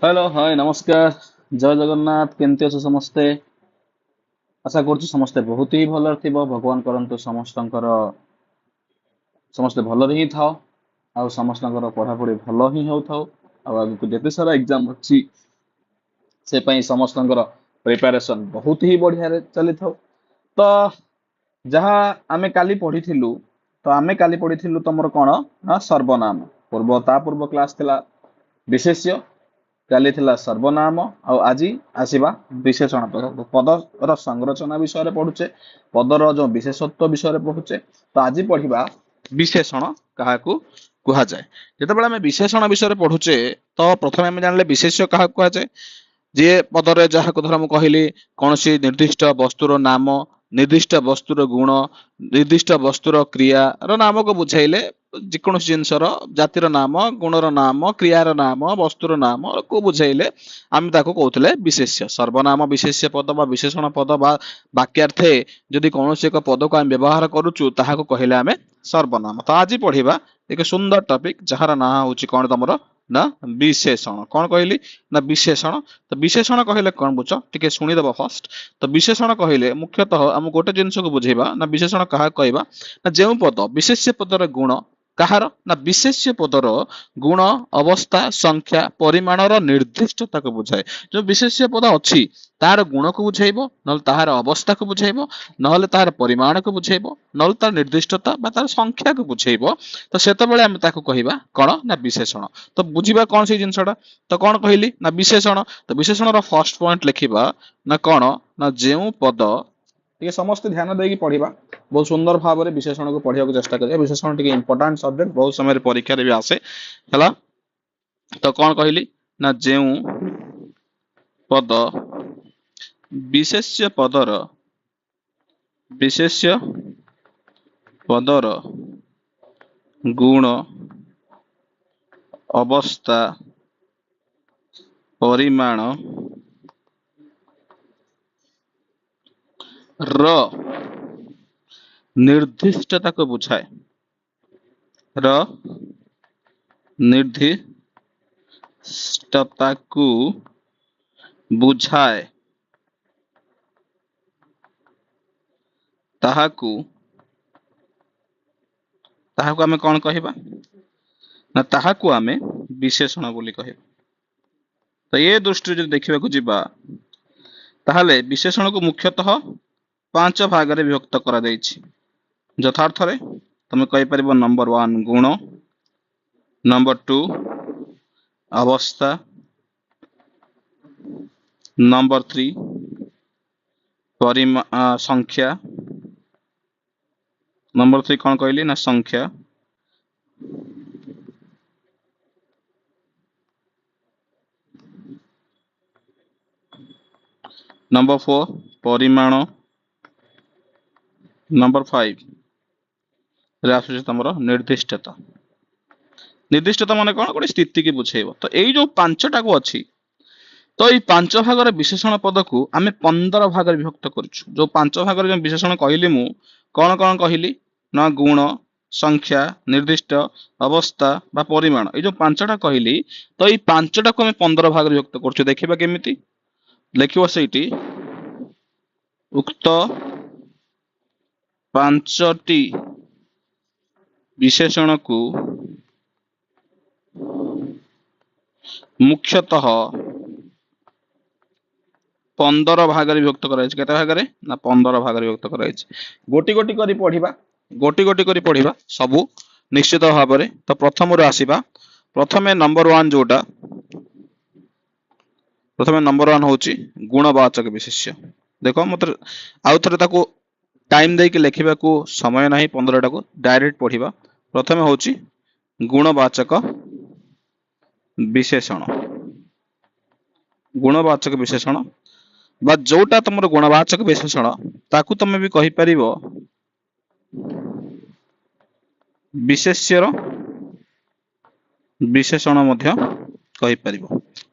Hello hi नमस्कार। जय जगन्नाथ। केमती अछ समस्ते? आशा କରୁଛୁ ସମସ୍ତେ ବହୁତ ହି ଭଲରେ ଥିବ। ଭଗବାନ କରନ୍ତୁ ସମସ୍ତେ ଭଲରେ ହିଁ ଥାଅ ଆଉ ସମସ୍ତଙ୍କର ପଢାପଢି ଭଲ ହିଁ ହଉଥାଉ ଆଉ ଆଗକୁ ଯେତେ ସାରା ଏକ୍ଜାମ ଅଛି ସେ ପାଇଁ ସମସ୍ତଙ୍କର ପ୍ରିପାରେସନ ବହୁତ ହି ବଢିଆରେ ଚାଲିଥାଉ। ତ ଯାହା ଆମେ କାଲି ପଢିଥିଲୁ ତମର କଣ ନା ସର୍ବନାମ। ତା ପୂର୍ବ କ୍ଲାସ ଥିଲା ବିଶେଷ୍ୟ, କାଲି ଥିଲା ସର୍ବନାମ ଆଉ ଆଜି ଆସିବା ବିଶେଷଣ। ପଦର ସଂରଚନା ବିଷୟରେ ପଢୁଛେ, ପଦର ଯୋଉ ବିଶେଷତ୍ବ ବିଷୟରେ ପଢୁଛେ। ତ ଆଜି ପଢିବା ବିଶେଷଣ କାହାକୁ କୁହାଯାଏ। ଯେତେବେଳେ ଆମେ ବିଶେଷଣ ବିଷୟରେ ପଢୁଛେ ତ ପ୍ରଥମେ ଆମେ ଜାଣିଲେ ବିଶେଷ୍ୟ କାହାକୁ କୁହାଯାଏ। ଯିଏ ପଦରେ ଯାହାକୁ ଧର ମୁଁ କହିଲି କୌଣସି ନିର୍ଦ୍ଦିଷ୍ଟ ବସ୍ତୁର ନାମ, ନିର୍ଦ୍ଦିଷ୍ଟ ବସ୍ତୁର ଗୁଣ, ନିର୍ଦ୍ଦିଷ୍ଟ ବସ୍ତୁର କ୍ରିୟାର ନାମକୁ ବୁଝାଇଲେ ଯେକୌଣସି ଜିନିଷର ଜାତିର ନାମ, ଗୁଣର ନାମ, କ୍ରିୟାର ନାମ, ବସ୍ତୁର ନାମକୁ ବୁଝାଇଲେ ଆମେ ତାକୁ କହୁଥିଲେ ବିଶେଷ୍ୟ। ସର୍ବନାମ ବିଶେଷ୍ୟ ପଦ ବା ବିଶେଷଣ ପଦ ବା ବାକ୍ୟାର୍ଥେ ଯଦି କୌଣସି ଏକ ପଦକୁ ଆମେ ବ୍ୟବହାର କରୁଛୁ ତାହାକୁ କହିଲେ ଆମେ ସର୍ବନାମ। ତ ଆଜି ପଢିବା ଏକ ସୁନ୍ଦର ଟପିକ ଯାହାର ନାଁ ହଉଛି କଣ ତମର ନା ବିଶେଷଣ। କଣ କହିଲି ନା ବିଶେଷଣ। ତ ବିଶେଷଣ କହିଲେ କଣ ବୁଝ ଟିକେ ଶୁଣିଦବ ଫାଷ୍ଟ। ତ ବିଶେଷଣ କହିଲେ ମୁଖ୍ୟତଃ ଆମକୁ ଗୋଟେ ଜିନିଷକୁ ବୁଝେଇବା ନା ବିଶେଷଣ କାହାକୁ କହିବା ନା ଯେଉଁ ପଦ ବିଶେଷ୍ୟ ପଦର ଗୁଣ କାହାର ନା ବିଶେଷ୍ୟ ପଦର ଗୁଣ, ଅବସ୍ଥା, ସଂଖ୍ୟା, ପରିମାଣର ନିର୍ଦ୍ଦିଷ୍ଟତାକୁ ବୁଝାଏ। ଯୋଉ ବିଶେଷ୍ୟ ପଦ ଅଛି ତାହାର ଗୁଣକୁ ବୁଝାଇବ, ନହେଲେ ତାହାର ଅବସ୍ଥାକୁ ବୁଝାଇବ, ନହେଲେ ତାହାର ପରିମାଣକୁ ବୁଝାଇବ, ନହେଲେ ତାର ନିର୍ଦ୍ଦିଷ୍ଟତା ବା ତାର ସଂଖ୍ୟାକୁ ବୁଝାଇବ। ତ ସେତେବେଳେ ଆମେ ତାକୁ କହିବା କଣ ନା ବିଶେଷଣ। ତ ବୁଝିବା କଣ ସେଇ ଜିନିଷଟା। ତ କଣ କହିଲି ନା ବିଶେଷଣ। ତ ବିଶେଷଣର ଫର୍ଷ୍ଟ ପଏଣ୍ଟ ଲେଖିବା ନା କଣ ନା ଯେଉଁ ପଦ, ଟିକେ ସମସ୍ତେ ଧ୍ୟାନ ଦେଇକି ପଢିବା, ବହୁତ ସୁନ୍ଦର ଭାବରେ ବିଶେଷଣକୁ ପଢିବାକୁ ଚେଷ୍ଟା କରିବା। ବିଶେଷଣ ଟିକେ ଇମ୍ପୋର୍ଟାଣ୍ଟ ସବଜେକ୍ଟ, ବହୁତ ସମୟରେ ପରୀକ୍ଷାରେ ବି ଆସେ ହେଲା। ତ କଣ କହିଲି ନା ଯେଉଁ ପଦ ବିଶେଷ୍ୟ ପଦର ଗୁଣ, ଅବସ୍ଥା, ପରିମାଣ ର ନିର୍ଦ୍ଦିଷ୍ଟତାକୁ ବୁଝାଏ ତାହାକୁ ଆମେ କଣ କହିବା ନା ତାହାକୁ ଆମେ ବିଶେଷଣ ବୋଲି କହିବା। ତ ଏ ଦୃଷ୍ଟିରୁ ଯଦି ଦେଖିବାକୁ ଯିବା ତାହେଲେ ବିଶେଷଣକୁ ମୁଖ୍ୟତଃ 5 ଭାଗରେ ବିଭକ୍ତ କରାଯାଇଛି। ଯଥାର୍ଥରେ ତମେ କହିପାରିବ ନମ୍ବର 1 ଗୁଣ, ନମ୍ବର 2 ଅବସ୍ଥା, ନମ୍ବର 3 ସଂଖ୍ୟା, ନମ୍ବର 3 କଣ କହିଲି ନା ସଂଖ୍ୟା, ନମ୍ବର 4 ପରିମାଣ, ନମ୍ବର 5 ରେ ଆସୁଛି ତମର ନିର୍ଦ୍ଦିଷ୍ଟତା। ନିର୍ଦ୍ଦିଷ୍ଟତା ମାନେ କଣ ଗୋଟେ ସ୍ଥିତିକି ବୁଝେଇବ। ତ ଏଇ ଯୋଉ 5ଟାକୁ ଅଛି, ତ ଏଇ 5 ଭାଗର ବିଶେଷଣ ପଦକୁ ଆମେ 15 ଭାଗରେ ବିଭକ୍ତ କରୁଛୁ। ଯୋଉ 5 ଭାଗରେ ଯୋଉ ବିଶେଷଣ କହିଲି ମୁଁ କଣ କଣ କହିଲି ନା ଗୁଣ, ସଂଖ୍ୟା, ନିର୍ଦ୍ଦିଷ୍ଟ, ଅବସ୍ଥା ବା ପରିମାଣ, ଏଇ ଯୋଉ 5ଟା କହିଲି ତ ଏଇ 5ଟାକୁ ଆମେ 15 ଭାଗରେ ବିଭକ୍ତ କରୁଛୁ। ଦେଖିବା କେମିତି ଲେଖିବ ସେଇଠି ଉକ୍ତ 5ଟି ବିଶେଷଣକୁ ମୁଖ୍ୟତଃ 15 ଭାଗରେ ବିଭକ୍ତ କରାଯାଇଛି। କେତେ ଭାଗରେ ନା 15 ଭାଗରେ ବିଭକ୍ତ କରାଯାଇଛି। ଗୋଟି ଗୋଟି କରି ପଢିବା ସବୁ ନିଶ୍ଚିତ ଭାବରେ। ତ ପ୍ରଥମରୁ ଆସିବା। ପ୍ରଥମେ ନମ୍ବର 1 ଯୋଉଟା, ପ୍ରଥମେ ନମ୍ବର 1 ହଉଛି ଗୁଣବାଚକ ବିଶେଷ୍ୟ। ଦେଖ ମତେ ଆଉ ଥରେ ତାକୁ ଟାଇମ ଦେଇକି ଲେଖିବାକୁ ସମୟ ନାହିଁ, 15ଟାକୁ ଡାଇରେକ୍ଟ ପଢିବା। ପ୍ରଥମେ ହଉଛି ଗୁଣବାଚକ ବିଶେଷଣ। ଗୁଣବାଚକ ବିଶେଷଣ ବା ଯୋଉଟା ତମର ଗୁଣବାଚକ ବିଶେଷଣ ତାକୁ ତମେ ବି କହିପାରିବ ବିଶେଷ୍ୟର ବିଶେଷଣ ମଧ୍ୟ କହିପାରିବ।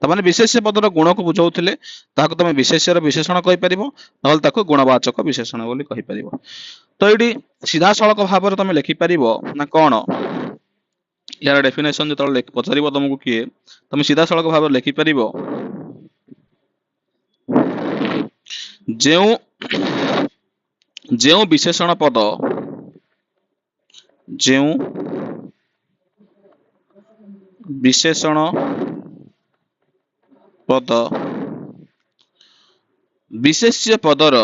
ତାମାନେ ବିଶେଷ୍ୟ ପଦର ଗୁଣକୁ ବୁଝାଉଥିଲେ ତାହାକୁ ତମେ ବିଶେଷ୍ୟର ବିଶେଷଣ କହିପାରିବ, ନହେଲେ ତାକୁ ଗୁଣବାଚକ ବିଶେଷଣ ବୋଲି କହିପାରିବ। ତ ଏଇଠି ସିଧାସଳଖ ଭାବରେ ତମେ ଲେଖିପାରିବ ନା କଣ यार डेफिनेशन जो पचार तुमको किए तुम सीधा सड़क भाव लिखिपर जो जो विशेषण पद जो विशेषण पद विशेष्य पदर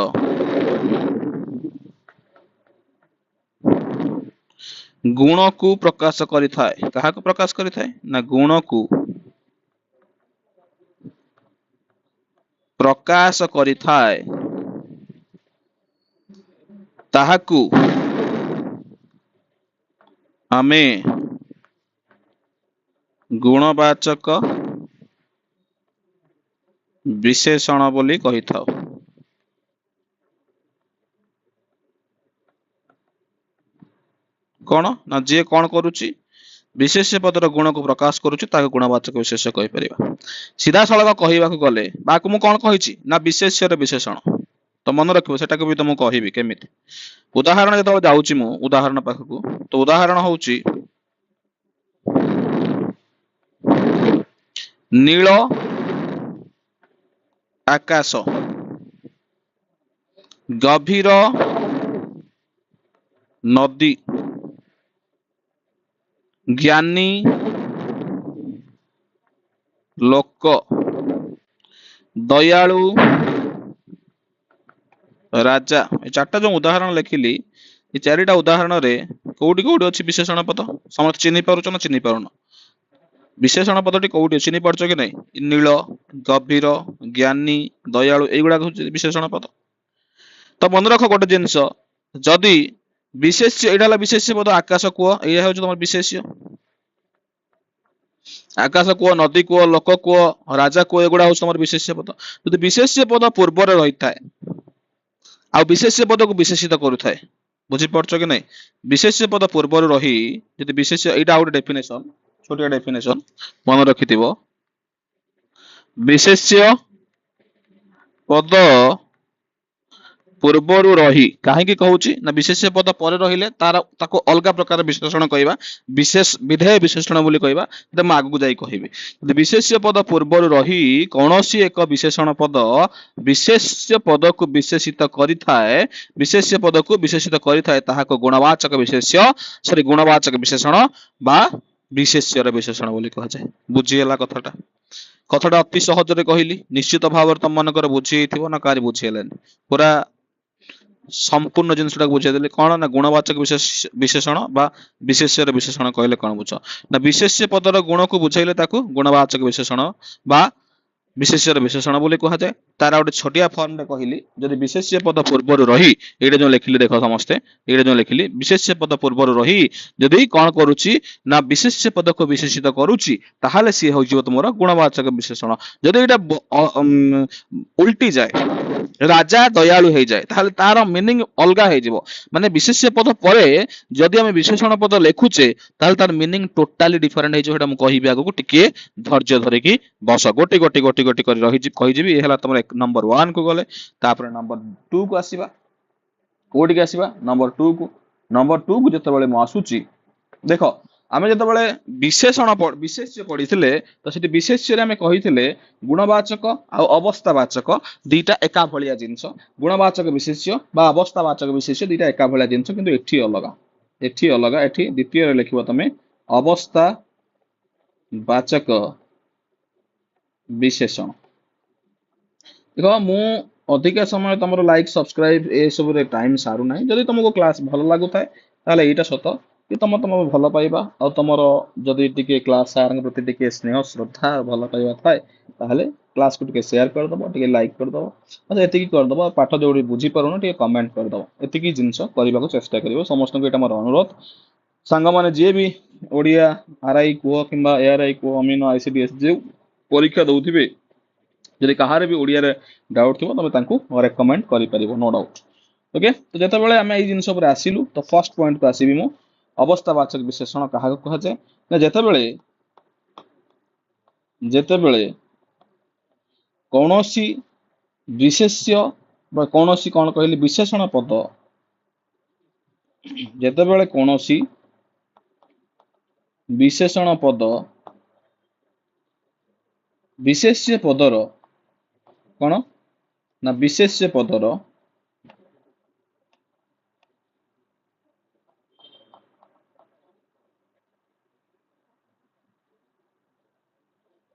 गुण को प्रकाश करिथाए कहा को प्रकाश करिथाए ना गुण को प्रकाश करिथाए ताहाकू आमे गुणवाचक विशेषण बोली कही थाओ कौन ना जे कौन करुची विशेष्य पदर गुण को प्रकाश करुची ताके गुणवाचक विशेष कहि परिबा सीधा सळग कहिबाकू गले बाकू मु कोन कहिची ना विशेष्यर विशेषण तो मन रखिबो सेटा को भी तुमको कहिबी केमिति उदाहरण जतो जाउची मु उदाहरण पाखकू तो उदाहरण होउची नील आकाश गभीर नदी ज्ञानी लोक दयालु राजा ए चारटा जो उदाहरण लिखिली ये चारिटा उदाहरण रे कोउटी कोउटी अछि विशेषण पद समस्त चिन्हि पारुछ ना चिन्हि पारुन विशेषण पदटी कोउटी चिन्हि पारुछ कि नै नील गभीर ज्ञानी दयालु एगुडा विशेषण पद तो मन रख गोटे जिनस जदि विशेष्य एटा हला विशेष्य पद आकाश कुओ एया होछ तमर विशेष्य आकाश कुओ नदी कुओ लोक कुओ राजा कुओ एगुडा होछ तमर विशेष्य पद जदि विशेष्य पद पूर्व रे रही थाए आ विशेष्य पद को विशेषित करू थाए बुझी पड़छ कि नै विशेष्य पद पूर्व रे रही जदि विशेष्य एटा आउट डेफिनेशन छोटिया डेफिनेशन मन रखिथिबो विशेष्य पद पूर्वरु रही काहे कहूची ना विशेष्य पद पर रहिले तार ताको अलगा प्रकार विशेषण कहबा विशेष विधेय विशेषण बोली कहबा त म आगु जाई कहबी यदि विशेष्य पद पूर्वरु रही कोनोसी एक विशेषण पद विशेष्य पद को विशेषित करिथाए विशेष्य पद को विशेषित करिथाए ताहाको गुणवाचक विशेष्य सॉरी गुणवाचक विशेषण बा विशेष्यर विशेषण बोली कहा जाय बुझिएला कथाटा कथाटा अति सहज रे कहली निश्चित भाव तुम मनकर बुझिथिबो ना कारी बुझिएलेन पूरा संपूर्ण जिनसटा बुझाइदेले कौन ना गुणवाचक विशेषण बा विशेष्यर विशेषण कहले कौन बुझ ना विशेष्य पदर गुण को बुझाइले ताकू गुणवाचक विशेषण बा विशेष्यर विशेषण बोली कहा जाए तार गोटे छोटिया फॉर्म रे कहली जदि विशेष्य पद पूर्व रही एडे जो लिखिली देख समस्ते एडे जो लिखिली विशेष्य पद पूर्व रही जदि कौन करूची ना विशेष्य पद को विशेषित करूची ताहाले सी हो जिवो तुमरा गुणवाचक विशेषण जदि एटा उल्टी जाए राजा दयालु हो जाए ताहले तार मीनिंग अलगा हो जिवो माने विशेष्य पद परे जदि हम विशेषण पद लिखुचे ताहले तार मीनिंग टोटाली डिफरेंट हो जिवो एटा हम कहिबी आगु टिके धैर्य धरे की बस गोटी गोटी गोटी गोटी कर रही कहि जिवि ए हला तमर नंबर 1 को गले तापर नंबर 2 को आसीबा कोडी के आसीबा नंबर 2 को जते बेले म आसुची देखो आमे जते बेले विशेष्य पढिथिले तो सेठी विशेष्य रे आमे कहिथिले गुणवाचक आ अवस्थावाचक दीटा एका भलिया जिंस गुणवाचक विशेष्य बा अवस्थावाचक विशेष्य दीटा एका भलिया जिंस किंतु एठी अलगा एठी द्वितीय रे लिखिबो तमे अवस्थावाचक विशेषण देखो मु अधिक समय तुम लाइक सब्सक्राइब ए सब रे टाइम सारू ना जदि तुमको क्लास भल लागू थाए ताले एटा सत कि तुम भल पाइबा आ तुमर जदि टिके क्लास सार प्रति टिके स्नेह श्रद्धा भल पाइबा थाए ताले क्लास को टिके शेयर कर दबो टिके लाइक कर दबो अच्छा एतिकी कर दबो पाठ जोडी बुझी परुनो टिके कमेंट कर दबो एतिकी जिंस करबा को चेष्टा करिवो समस्त को एटा मोर अनुरोध संग माने जे भी ओडिया आरआई को किंबा एआरआई को अमीनो आईसीडीएस जे परीक्षा दउथिबे जदि कहारे भी ओडिया रे डाउट थिबो तमे तांको रेकमेंड करि परिबो नो डाउट ओके तो जते बेले हमें ए जिंस पर आसिलु तो फर्स्ट पॉइंट को आसीबी मु अवस्थावाचक विशेषण कहा को कहा जाय ना जते बेले कोनोसी विशेष्य बा कोनोसी कोन कहली विशेषण पद जते बेले कोनोसी विशेषण पद विशेष्य पदर कौन ना विशेष्य पदर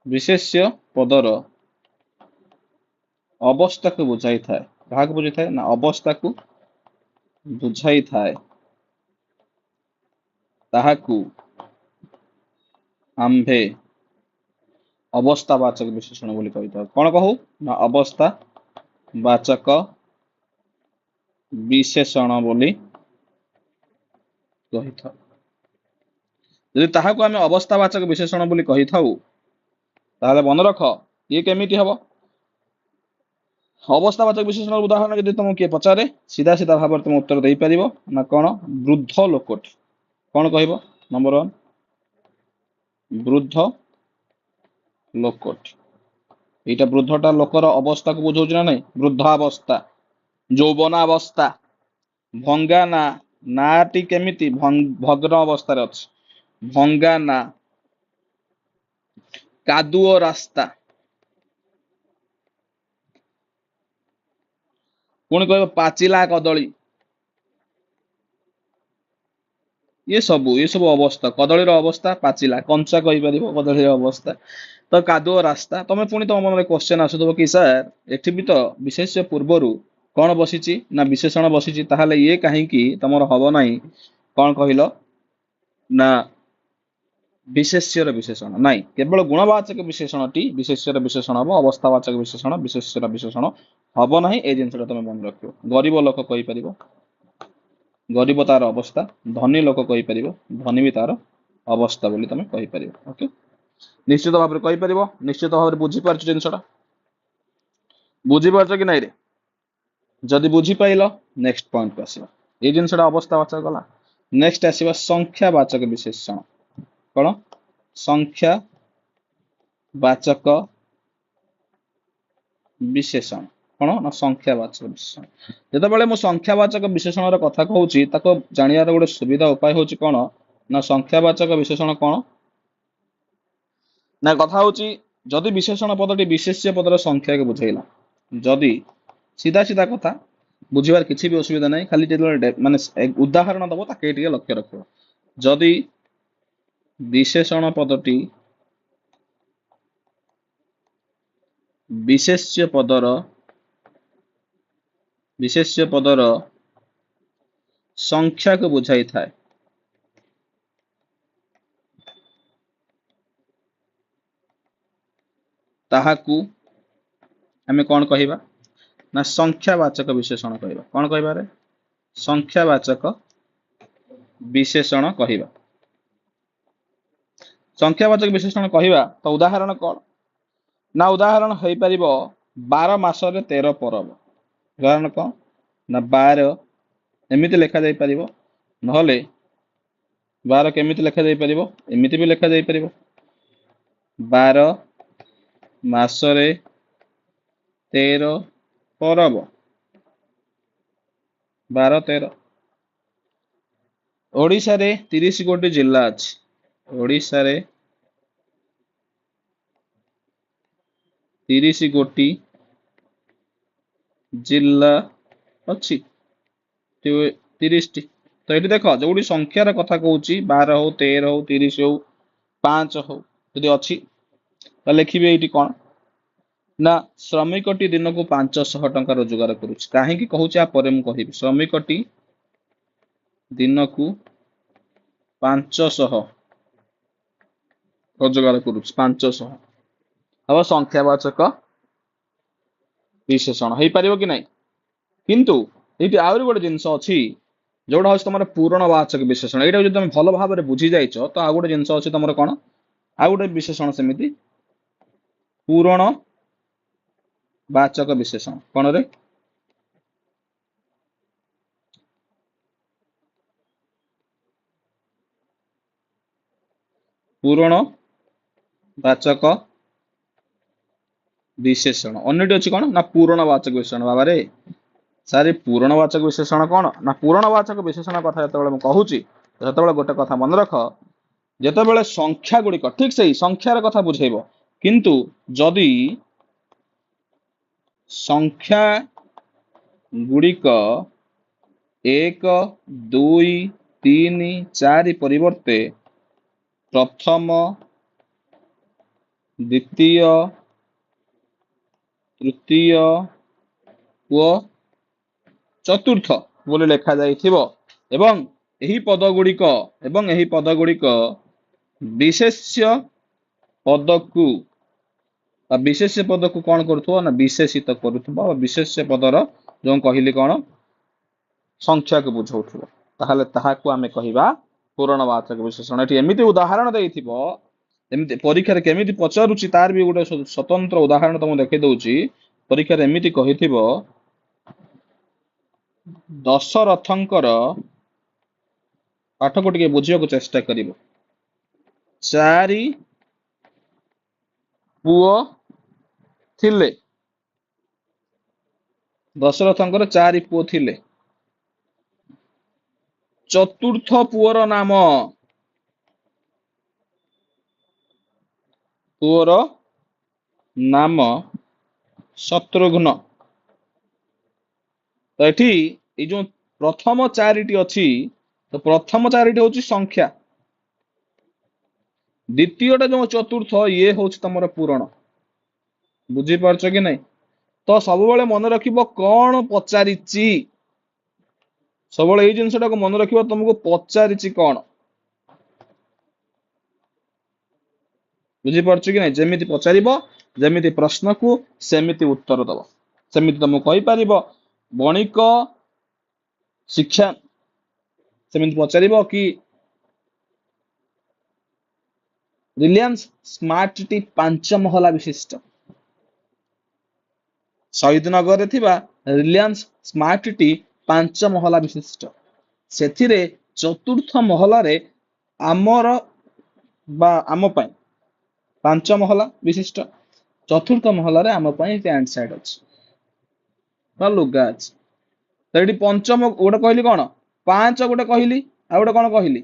विशेष्य पदर अवस्था को बुझाई थाए क्या बुझाई थाए ना अवस्था को बुझाई थाए ताहाकू आम्भे अवस्थावाचक विशेषण बोली कही था कौन कहू ना अवस्थावाचक विशेषण बोली कही था यदि ताहाकू आमे अवस्थावाचक विशेषण बोली कही थाउ ताहले मन रख ये केमिति हबो अवस्थावाचक विशेषण उदाहरण यदि तुमको किए पचारे सीधा सीधा भाव तुम उत्तर दे पारिबो ना कौन वृद्ध लोकटी कौन कहबो नंबर 1 वृद्ध लोकटी एटा वृद्धटा लोकर अवस्था को बुझौछ ना नहीं वृद्धावस्था यौवनावस्था भंगा ना नाटी केमिति भग्न अवस्था रे अछि भंगा ना कादुओ रास्ता पुणी कहबो पाचिला कदली ये सब अवस्था कदली अवस्था पाचिला कंचा कही पारिबो कदली अवस्था तो कादुओ रास्ता तमे पुणी तुम मन क्वेश्चन आसुथबो कि सर एठी भी तो विशेष्य पूर्वरु कौन बसीची ना विशेषण बसीची ताहले ये काहेकि तमर हबो नाही कौन कहिलो ना विशेष्यर विशेषण नाई केवल गुणवाचक विशेषणटी विशेष्यर विशेषण हम अवस्थावाचक विशेषण विशेष्यर विशेषण हम ना ए जिनसा तुम मन रख गरीब लोक कही पार गरीब तार अवस्था धनी लोक कही पार धनी भी तार अवस्था बोली तुम कही पार ओके निश्चित भाव में कही पार निश्चित भाव में बुझीपार जिनसा बुझीपार कि नाई रे जदि बुझीपाल नेक्स्ट पॉइंट को आसवा ये जिनसा अवस्थावाचक गला नेक्स्ट आसवा संख्यावाचक विशेषण कौन संख्या वाचक विशेषण कौन ना संख्यावाचक विशेषण जितेबाला मु संख्यावाचक विशेषण कथा कहूँ ताको जानियार गोटे सुविधा उपाय हूँ कौन ना संख्यावाचक विशेषण कौन ना कथा हूँ जदि विशेषण पदटी विशेष्य पदर संख्या के बुझेला जदि सीधा सीधा कथा बुझीबार किसी भी असुविधा नहीं खाली माने उदाहरण दबो ताके लक्ष्य रखो जदि विशेषण पदटी विशेष्य पदर संख्या को बुझाई थाए ताहाकू आमे कौन कहिबा ना संख्यावाचक विशेषण कहिबा कौन कहिबा रे संख्यावाचक विशेषण कहिबा संख्यावाचक विशेषण कहिबा तो उदाहरण कौन ना उदाहरण हो पारिबो 12 मासरे 13 परब उदाहरण कौन ना 12 एमिति लेखा जाई पारिबो नहले 12 केमिति लेखा जाई पारिबो एमिति भी लेखा जाई पारिबो 12 मासरे 13 परब 12 13 ओडिशा रे 30 गोटी जिला अछि ओडिशा रे 30 गोटी जिला अच्छी 30 टी तो ये देख जो संख्यार कथा कहूँ 12 हो 13 हो 30 हो 5 हो यदि अच्छी तो लिखिए ये कौन ना श्रमिकटी दिन को 500 टंका रोजगार करुच्ची कहीं कहूँ कह श्रमिकटी दिन को 500 रोजगार करुच्ची 500 हम संख्यावाचक विशेषण हो पार कि नहीं किंतु ये आहरी गोटे जिनस अच्छी जोड़ा हूँ तुम पूरणवाचक विशेषण यहाँ जो तुम भल भाव में बुझी जाइच तो आउ गोटे जिनस अच्छी तुम कौन आउ गोटे विशेषण सेमती पूरणवाचक विशेषण कौन रे पूरणवाचक विशेषण अन्यटी अच्छी कौन ना पूरणवाचक विशेषण बाबा रे सारी पूरणवाचक विशेषण कौन ना पूरणवाचक विशेषण कथा जो कहूँ तो गोटे कथा मन रख ଯେତେବେଳେ ସଂଖ୍ୟା ଗୁଡିକ ଠିକ ସେଇ ସଂଖ୍ୟାର କଥା ବୁଝେଇବ, କିନ୍ତୁ ଯଦି ସଂଖ୍ୟା ଗୁଡିକ 1 2 3 4 ପରିବର୍ତ୍ତେ ପ୍ରଥମ ଦ୍ୱିତୀୟ ତୃତୀୟ ଓ ଚତୁର୍ଥ ବୋଲି ଲେଖା ଯାଇଥିବ ଏବଂ ଏହି ପଦ ଗୁଡିକ ବିଶେଷ୍ୟ ପଦକୁ ବା ବିଶେଷ୍ୟ ପଦକୁ କଣ କରୁଥିବ ନା ବିଶେଷିତ କରୁଥିବ, ବିଶେଷ୍ୟ ପଦର ଯୋଉ କହିଲି କଣ ସଂଖ୍ୟାକୁ ବୁଝଉଥିବ, ତାହେଲେ ତାହାକୁ ଆମେ କହିବା ପୂରଣବାଚକ ବିଶେଷଣ। ଏଠି ଏମିତି ଉଦାହରଣ ଦେଇଥିବ, ଏମିତି ପରୀକ୍ଷାରେ କେମିତି ପଚାରୁଛି ତାର ବି ଗୋଟେ ସ୍ୱତନ୍ତ୍ର ଉଦାହରଣ ତମକୁ ଦେଖେଇ ଦଉଛି। ପରୀକ୍ଷାରେ ଏମିତି କହିଥିବ, ଦଶରଥଙ୍କର, ପାଠକୁ ଟିକେ ବୁଝିବାକୁ ଚେଷ୍ଟା କରିବ, 4 ପୁଅ ଥିଲେ। ଦଶରଥଙ୍କର 4 ପୁଅ ଥିଲେ। ଚତୁର୍ଥ ପୁଅର ନାମ ଶତ୍ରୁଘ୍ନ। ତ ଏଠି ଏଇ ଯୋଉ ପ୍ରଥମ 4ଟି ଅଛି, ତ ପ୍ରଥମ 4ଟି ହଉଛି ସଂଖ୍ୟା, ଦ୍ୱିତୀୟଟା ଯୋଉ ଚତୁର୍ଥ ଇଏ ହଉଛି ତମର ପୂରଣ। ବୁଝିପାରୁଛ କି ନାଇଁ? ତ ସବୁବେଳେ ମନେ ରଖିବ କଣ ପଚାରିଛି, ସବୁବେଳେ ଏଇ ଜିନିଷଟାକୁ ମନେ ରଖିବ, ତମକୁ ପଚାରିଛି କଣ। ବୁଝିପାରୁଛ କି ନାଇଁ? ଯେମିତି ପଚାରିବ, ଯେମିତି ପ୍ରଶ୍ନକୁ ସେମିତି ଉତ୍ତର ଦବ। ସେମିତି ତମକୁ କହିପାରିବ ବଣିକ ଶିକ୍ଷା, ସେମିତି ପଚାରିବ କି ରିଲାଏନ୍ସ ସ୍ମାର୍ଟ ସିଟି 5 ମହଲା ବିଶିଷ୍ଟ। ଶହୀଦନଗରରେ ଥିବା ରିଲାଏନ୍ସ ସ୍ମାର୍ଟ ସିଟି 5 ମହଲା ବିଶିଷ୍ଟ। ସେଥିରେ ଚତୁର୍ଥ ମହଲାରେ ଆମର ବା ଆମ ପାଇଁ 5 ମହଲା ବିଶିଷ୍ଟ, ଚତୁର୍ଥ ମହଲାରେ ଆମ ପାଇଁ ପ୍ୟାଣ୍ଟ ସାର୍ଟ ଅଛି ବା ଲୁଗା ଅଛି। ତ ଏଠି ପଞ୍ଚମ ଗୋଟେ କହିଲି କଣ, 5 ଗୋଟେ କହିଲି, ଆଉ ଗୋଟେ କଣ କହିଲି,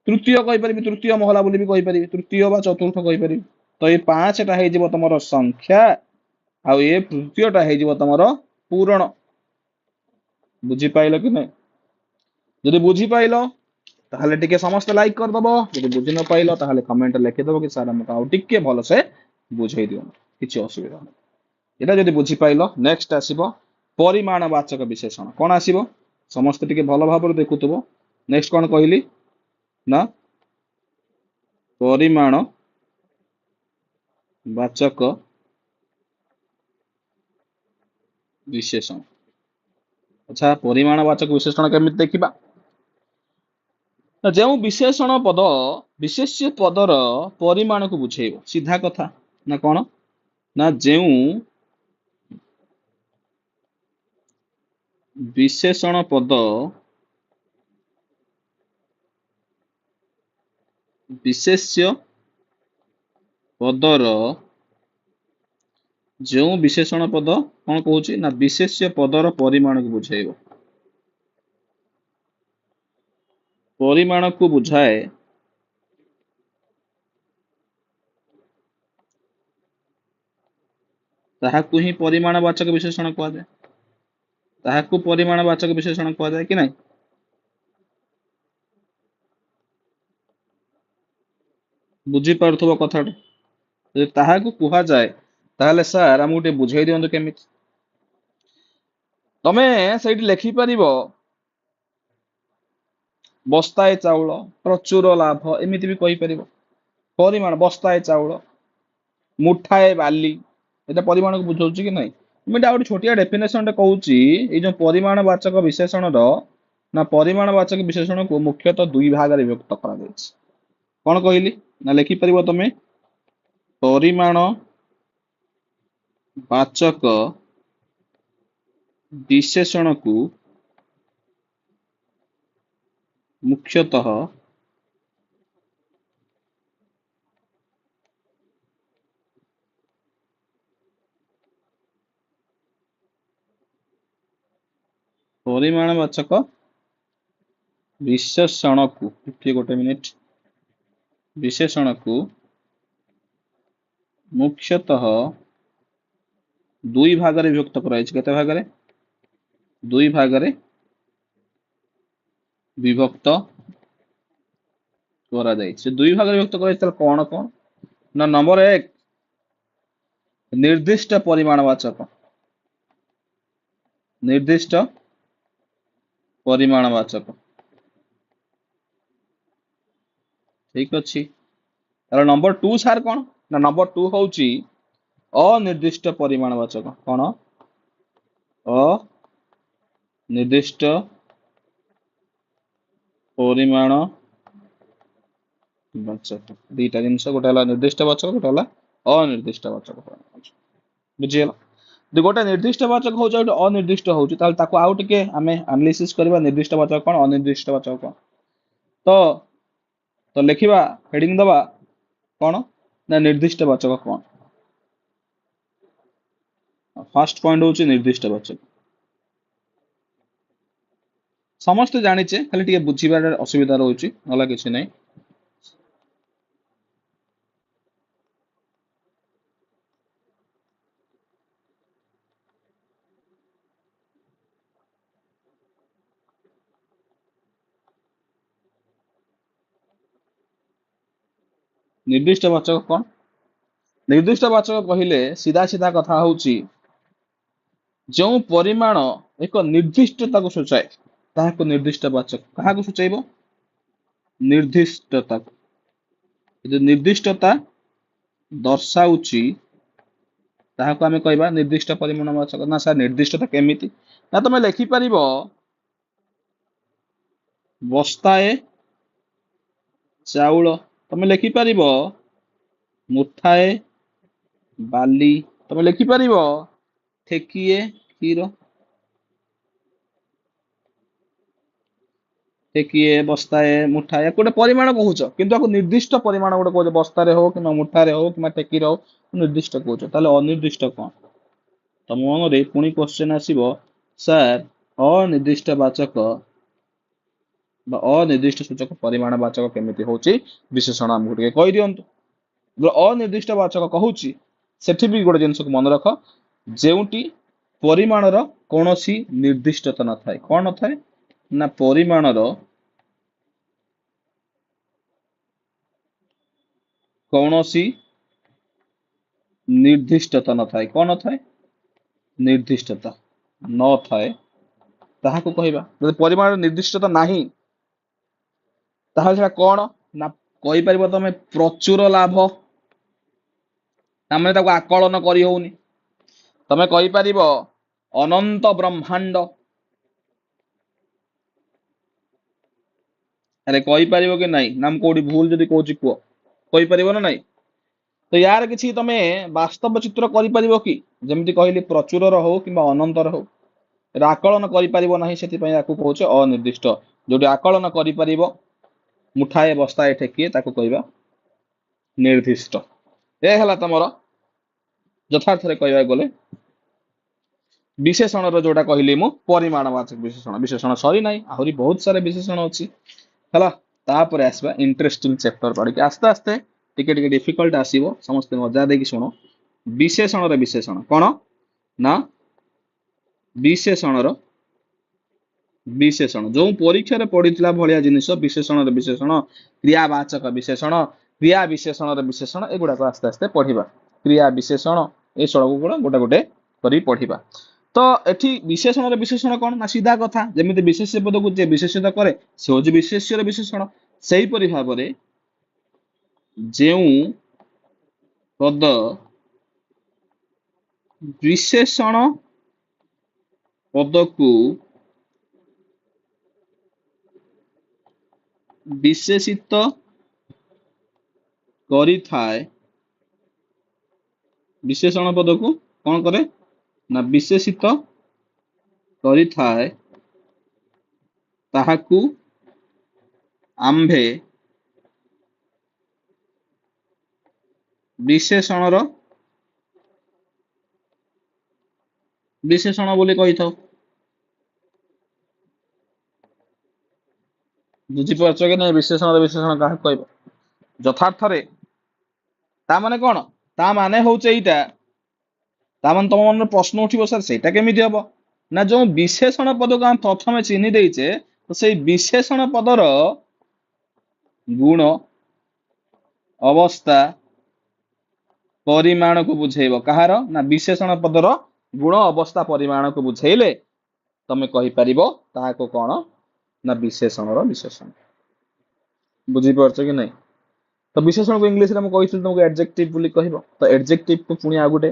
ତୃତୀୟ କହିପାରିବି, ତୃତୀୟ ମହଲା ବୋଲି ବି କହିପାରିବି, ତୃତୀୟ ବା ଚତୁର୍ଥ କହିପାରିବି। ତ ଏଇ 5ଟା ହେଇଯିବ ତମର ସଂଖ୍ୟା, ଆଉ ଏ ତୃତୀୟଟା ହେଇଯିବ ତମର ପୂରଣ। ବୁଝିପାଇଲ କି ନାଇଁ? ଯଦି ବୁଝିପାଇଲ ତାହେଲେ ଟିକେ ସମସ୍ତେ ଲାଇକ୍ କରିଦବ, ଯଦି ବୁଝି ନ ପାଇଲ ତାହେଲେ କମେଣ୍ଟ ଲେଖିଦବ କି ସାର୍ ଆମକୁ ଆଉ ଟିକେ ଭଲସେ ବୁଝେଇ ଦିଅନ୍ତୁ, କିଛି ଅସୁବିଧା ନାହିଁ। ଏଟା ଯଦି ବୁଝିପାଇଲ, ନେକ୍ସଟ ଆସିବ ପରିମାଣ ବାଚକ ବିଶେଷଣ। କଣ ଆସିବ ସମସ୍ତେ ଟିକେ ଭଲ ଭାବରେ ଦେଖୁଥିବ। ନେକ୍ସଟ କଣ କହିଲି ନା ପରିମାଣ ବାଚକ ବିଶେଷଣ। ଆଚ୍ଛା, ପରିମାଣ ବାଚକ ବିଶେଷଣ କେମିତି ଦେଖିବା? ଯେଉଁ ବିଶେଷଣ ପଦ ବିଶେଷ୍ୟ ପଦର ପରିମାଣକୁ ବୁଝେଇବ, ସିଧା କଥା ନା କଣ ନା ଯେଉଁ ବିଶେଷଣ ପଦ ବିଶେଷ୍ୟ ପଦର ଯେଉଁ ବିଶେଷଣ ପଦ କଣ କହୁଛି ନା ବିଶେଷ୍ୟ ପଦର ପରିମାଣକୁ ବୁଝେଇବ। ପରିମାଣକୁ ବୁଝାଏ ତାହାକୁ ହିଁ ପରିମାଣ ବାଚକ ବିଶେଷଣ କୁହାଯାଏ। ତାହାକୁ ପରିମାଣ ବାଚକ ବିଶେଷଣ କୁହାଯାଏ କି ନାହିଁ? ବୁଝିପାରୁଥିବ କଥାଟା। ଯଦି ତାହାକୁ କୁହାଯାଏ ତାହେଲେ ସାର୍ ଆମକୁ ଟିକେ ବୁଝେଇ ଦିଅନ୍ତୁ କେମିତି। ତମେ ସେଇଠି ଲେଖିପାରିବ ବସ୍ତାଏ ଚାଉଳ ପ୍ରଚୁର ଲାଭ, ଏମିତି ବି କହିପାରିବ। ପରିମାଣ ବସ୍ତାଏ ଚାଉଳ, ମୁଠାଏ ବାଲି, ଏଟା ପରିମାଣକୁ ବୁଝାଉଛି କି ନାହିଁ? ମୁଁ ଏଟା ଗୋଟେ ଛୋଟିଆ ଡେଫିନେସନ ଟେ କହୁଛି। ଏଇ ଯୋଉ ପରିମାଣ ବାଚକ ବିଶେଷଣର ନା ପରିମାଣ ବାଚକ ବିଶେଷଣକୁ ମୁଖ୍ୟତଃ 2 ଭାଗରେ ବିଭକ୍ତ କରାଯାଇଛି। କଣ କହିଲି ନା ଲେଖିପାରିବ ତମେ ପରିମାଣ ବାଚକ ବିଶେଷଣକୁ ମୁଖ୍ୟତଃ ପରିମାଣ ବାଚକ ବିଶେଷଣକୁ, ଟିକେ ଗୋଟେ ମିନିଟ, विशेषण को मुख्यतः दुई भाग रे विभक्त कराई केते भाग रे दुई भाग रे विभक्त करा जाई से दुई भाग रे विभक्त कराई तल कोन कोन ना नंबर 1 निर्दिष्ट परिमाणवाचक निर्दिष्ट परिमाणवाचक ठीक अच्छी तार नंबर 2 सार कोन ना नंबर 2 होची अनिर्दिष्ट परिमाणवाचक कोन अनिर्दिष्ट परिमाणवाचक दीटा जिनस गोटे हला निर्दिष्ट वाचक गोटे हला अनिर्दिष्ट वाचक बुझियला जे गोटे निर्दिष्ट वाचक हो जाउ अनिर्दिष्ट होउची ताल ताको आउ टिके हमें एनालिसिस करबा निर्दिष्ट वाचक कोन अनिर्दिष्ट वाचक कोन तो तो लिखिबा हेडिंग दबा कोन ना निर्दिष्ट वाचक कोन फर्स्ट पॉइंट होची निर्दिष्ट वाचक समस्त जानिचे खाली टिके बुझिबार असुविधा रहउची नला किछि नै निर्दिष्ट वाचक कोन निर्दिष्ट वाचक कहिले सीधा सीधा कथा होची जो परिमाण एक निर्दिष्टता को सूचाए ताहाको निर्दिष्ट वाचक काहाको सूचाइबो निर्दिष्टता जो निर्दिष्टता दर्शाउची ताहाको आमे कहबा निर्दिष्ट परिमाणवाचक ना सर निर्दिष्टता केमिति ना तमे लिखि परिबो बस्ताए चाउल तमे लिखि परिबो मुठाए बाली तमे लिखि परिबो ठेकिए क्षीर ठेकिए बस्ताए मुठाए गोटे परिमाण कहूच किंतु आको निर्दिष्ट परिमाण गोटे कहूच बस्तारे हो कि मुठारे हो कि ठेकीरे हो निर्दिष्ट कहूच ताले अनिर्दिष्ट कोन तम मन रे पुनी क्वेश्चन आसीबो सर अनिर्दिष्ट वाचक बा अनिर्दिष्ट सूचक परिमाण वाचक केमिति होची विशेषण हमकु टिके कहि दियंतु अनिर्दिष्ट वाचक कहूची सेठी भी गोटे जिंस को मन रख जेउटी परिमाणर कोनोसी निर्दिष्टता न थाए कोन न थाए ना परिमाणर कोनोसी निर्दिष्टता न थाए कोन न थाए निर्दिष्टता न थाए ताहाको कहबा जदि परिमाणर निर्दिष्टता नाही ताहा सेटा कोन ना कहि परिबो तमे प्रचुर लाभ तामे ताको आकलन करि होउनी तमे कहि परिबो अनंत ब्रह्मांड अरे कहि परिबो कि नाही नाम कोडी भूल जदि कहूची को कहि परिबो ना नाही तो यार किछि तमे वास्तव चित्र करि परिबो कि जेमिति कहली प्रचुर हो किबा अनंत हो आकलन करि परिबो नाही सेति पय याकू कहूचे अनिर्दिष्ट जोडी आकलन करि परिबो मुठाए बस्ताए ठेकिए ताको कहबा निर्दिष्ट ए हला तमरो यथार्थ रे कहबा गले विशेषण रो जोटा कहली मु परिमाणवाचक विशेषण सरी नाही आहुरी बहुत सारे विशेषण अछि हला तापर आसबा इंटरेस्टिंग चैप्टर पढि के आस्ते आस्ते टिके टिके डिफिकल्ट आसीबो समस्त मजा देकी सुनो विशेषण रे विशेषण कोन ना विशेषण रो विशेषण जो परीक्षा रे पढितला भलिया जिनिस विशेषण रे विशेषण क्रियावाचक विशेषण रे विशेषण एगुडा को आस्ते आस्ते पढिबा क्रिया विशेषण ए सळगु गुण गोटे गोटे करी पढिबा तो एठी विशेषण रे विशेषण कोन ना सीधा कथा जेमिति विशेष्य पद को जे विशेषित करे से होज विशेष्य रे विशेषण सेही परि भाबरे जेउ पद विशेषण पद को विशेषित करी थाए विशेषण पद को कौन करे ना विशेषित करी थाए ताहाकू आम्भे विशेषण रो विशेषण बोली कही थाओ बुझी पारछ कि नहीं विशेषण रो विशेषण काहा कहबो ଯଥାର୍ଥରେ ତା ମାନେ କଣ? ତା ମାନେ ହଉଛି ଏଇଟା, ତା ମାନେ ତମ ମନରେ ପ୍ରଶ୍ନ ଉଠିବ ସାର୍ ସେଇଟା କେମିତି ହବ? ନା ଯୋଉ ବିଶେଷଣ ପଦକୁ ଆମେ ପ୍ରଥମେ ଚିହ୍ନି ଦେଇଛେ ତ ସେଇ ବିଶେଷଣ ପଦର ଗୁଣ, ଅବସ୍ଥା, ପରିମାଣକୁ ବୁଝେଇବ। କାହାର? ନା ବିଶେଷଣ ପଦର ଗୁଣ, ଅବସ୍ଥା, ପରିମାଣକୁ ବୁଝେଇଲେ ତମେ କହିପାରିବ ତାହାକୁ କଣ? ନା ବିଶେଷଣର ବିଶେଷଣ। ବୁଝିପାରୁଛ କି ନାଇଁ? ତ ବିଶେଷଣକୁ ଇଂଲିଶରେ ମୁଁ କହିଥିଲି ତମକୁ adjective ବୋଲି କହିବ। ତ adjective କୁ ପୁଣି ଆଉ ଗୋଟେ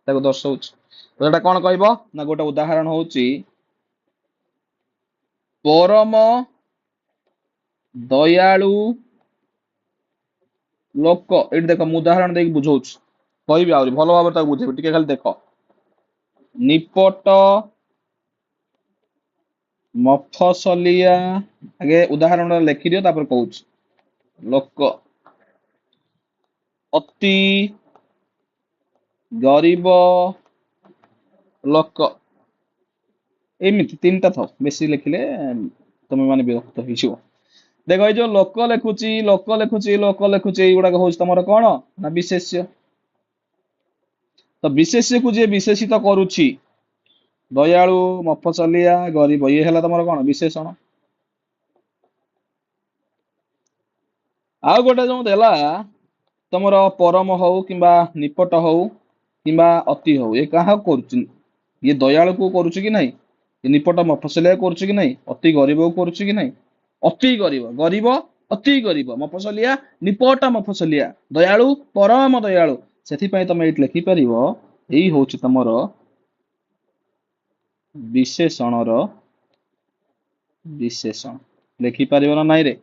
ତାକୁ ଦର୍ଶଉଛି। ତ ସେଟା କଣ କହିବ? ନା ଗୋଟେ ଉଦାହରଣ ହଉଛି ପରମ ଦୟାଳୁ ଲୋକ। ଏଇଠି ଦେଖ ମୁଁ ଉଦାହରଣ ଦେଇକି ବୁଝଉଛି, କହିବି ଆହୁରି ଭଲ ଭାବରେ ତାକୁ ବୁଝେଇବି, ଟିକେ ଖାଲି ଦେଖ। ନିପଟ ମଫସଲିଆ, ଆଗେ ଉଦାହରଣ ଲେଖିଦିଅ ତାପରେ କହୁଛି। ଲୋକ, ଅତି ଗରିବ ଲୋକ, ଏମିତି ତିନିଟା ଥାଉ, ବେଶୀ ଲେଖିଲେ ତମେ ମାନେ ବିରକ୍ତ ହେଇଯିବ। ଦେଖ ଏଇ ଯୋଉ ଲୋକ ଲେଖୁଛି, ଲୋକ ଲେଖୁଛି, ଲୋକ ଲେଖୁଛି, ଏଇଗୁଡାକ ହଉଛି ତମର କଣ? ନା ବିଶେଷ୍ୟ। ତ ବିଶେଷ୍ୟକୁ ଯିଏ ବିଶେଷିତ କରୁଛି, ଦୟାଳୁ, ମଫସଲିଆ, ଗରିବ, ଇଏ ହେଲା ତମର କଣ? ବିଶେଷଣ। ଆଉ ଗୋଟେ ଯୋଉ ଦେଲା ତମର ପରମ ହଉ କିମ୍ବା ନିପଟ ହଉ କିମ୍ବା ଅତି ହଉ, ଏ କାହାକୁ କରୁଛି? ଇଏ ଦୟାଳୁକୁ କରୁଛି କି ନାଇଁ? ନିପଟ ମଫସଲିଆ କରୁଛି କି ନାଇଁ? ଅତି ଗରିବକୁ କରୁଛି କି ନାଇଁ? ଅତି ଗରିବ, ଗରିବ, ଅତି ଗରିବ, ମଫସଲିଆ, ନିପଟ ମଫସଲିଆ, ଦୟାଳୁ, ପରମ ଦୟାଳୁ। ସେଥିପାଇଁ ତମେ ଏଇଠି ଲେଖିପାରିବ ଏଇ ହଉଛି ତମର ବିଶେଷଣର ବିଶେଷଣ। ଲେଖିପାରିବ ନା ନାଇଁ ରେ?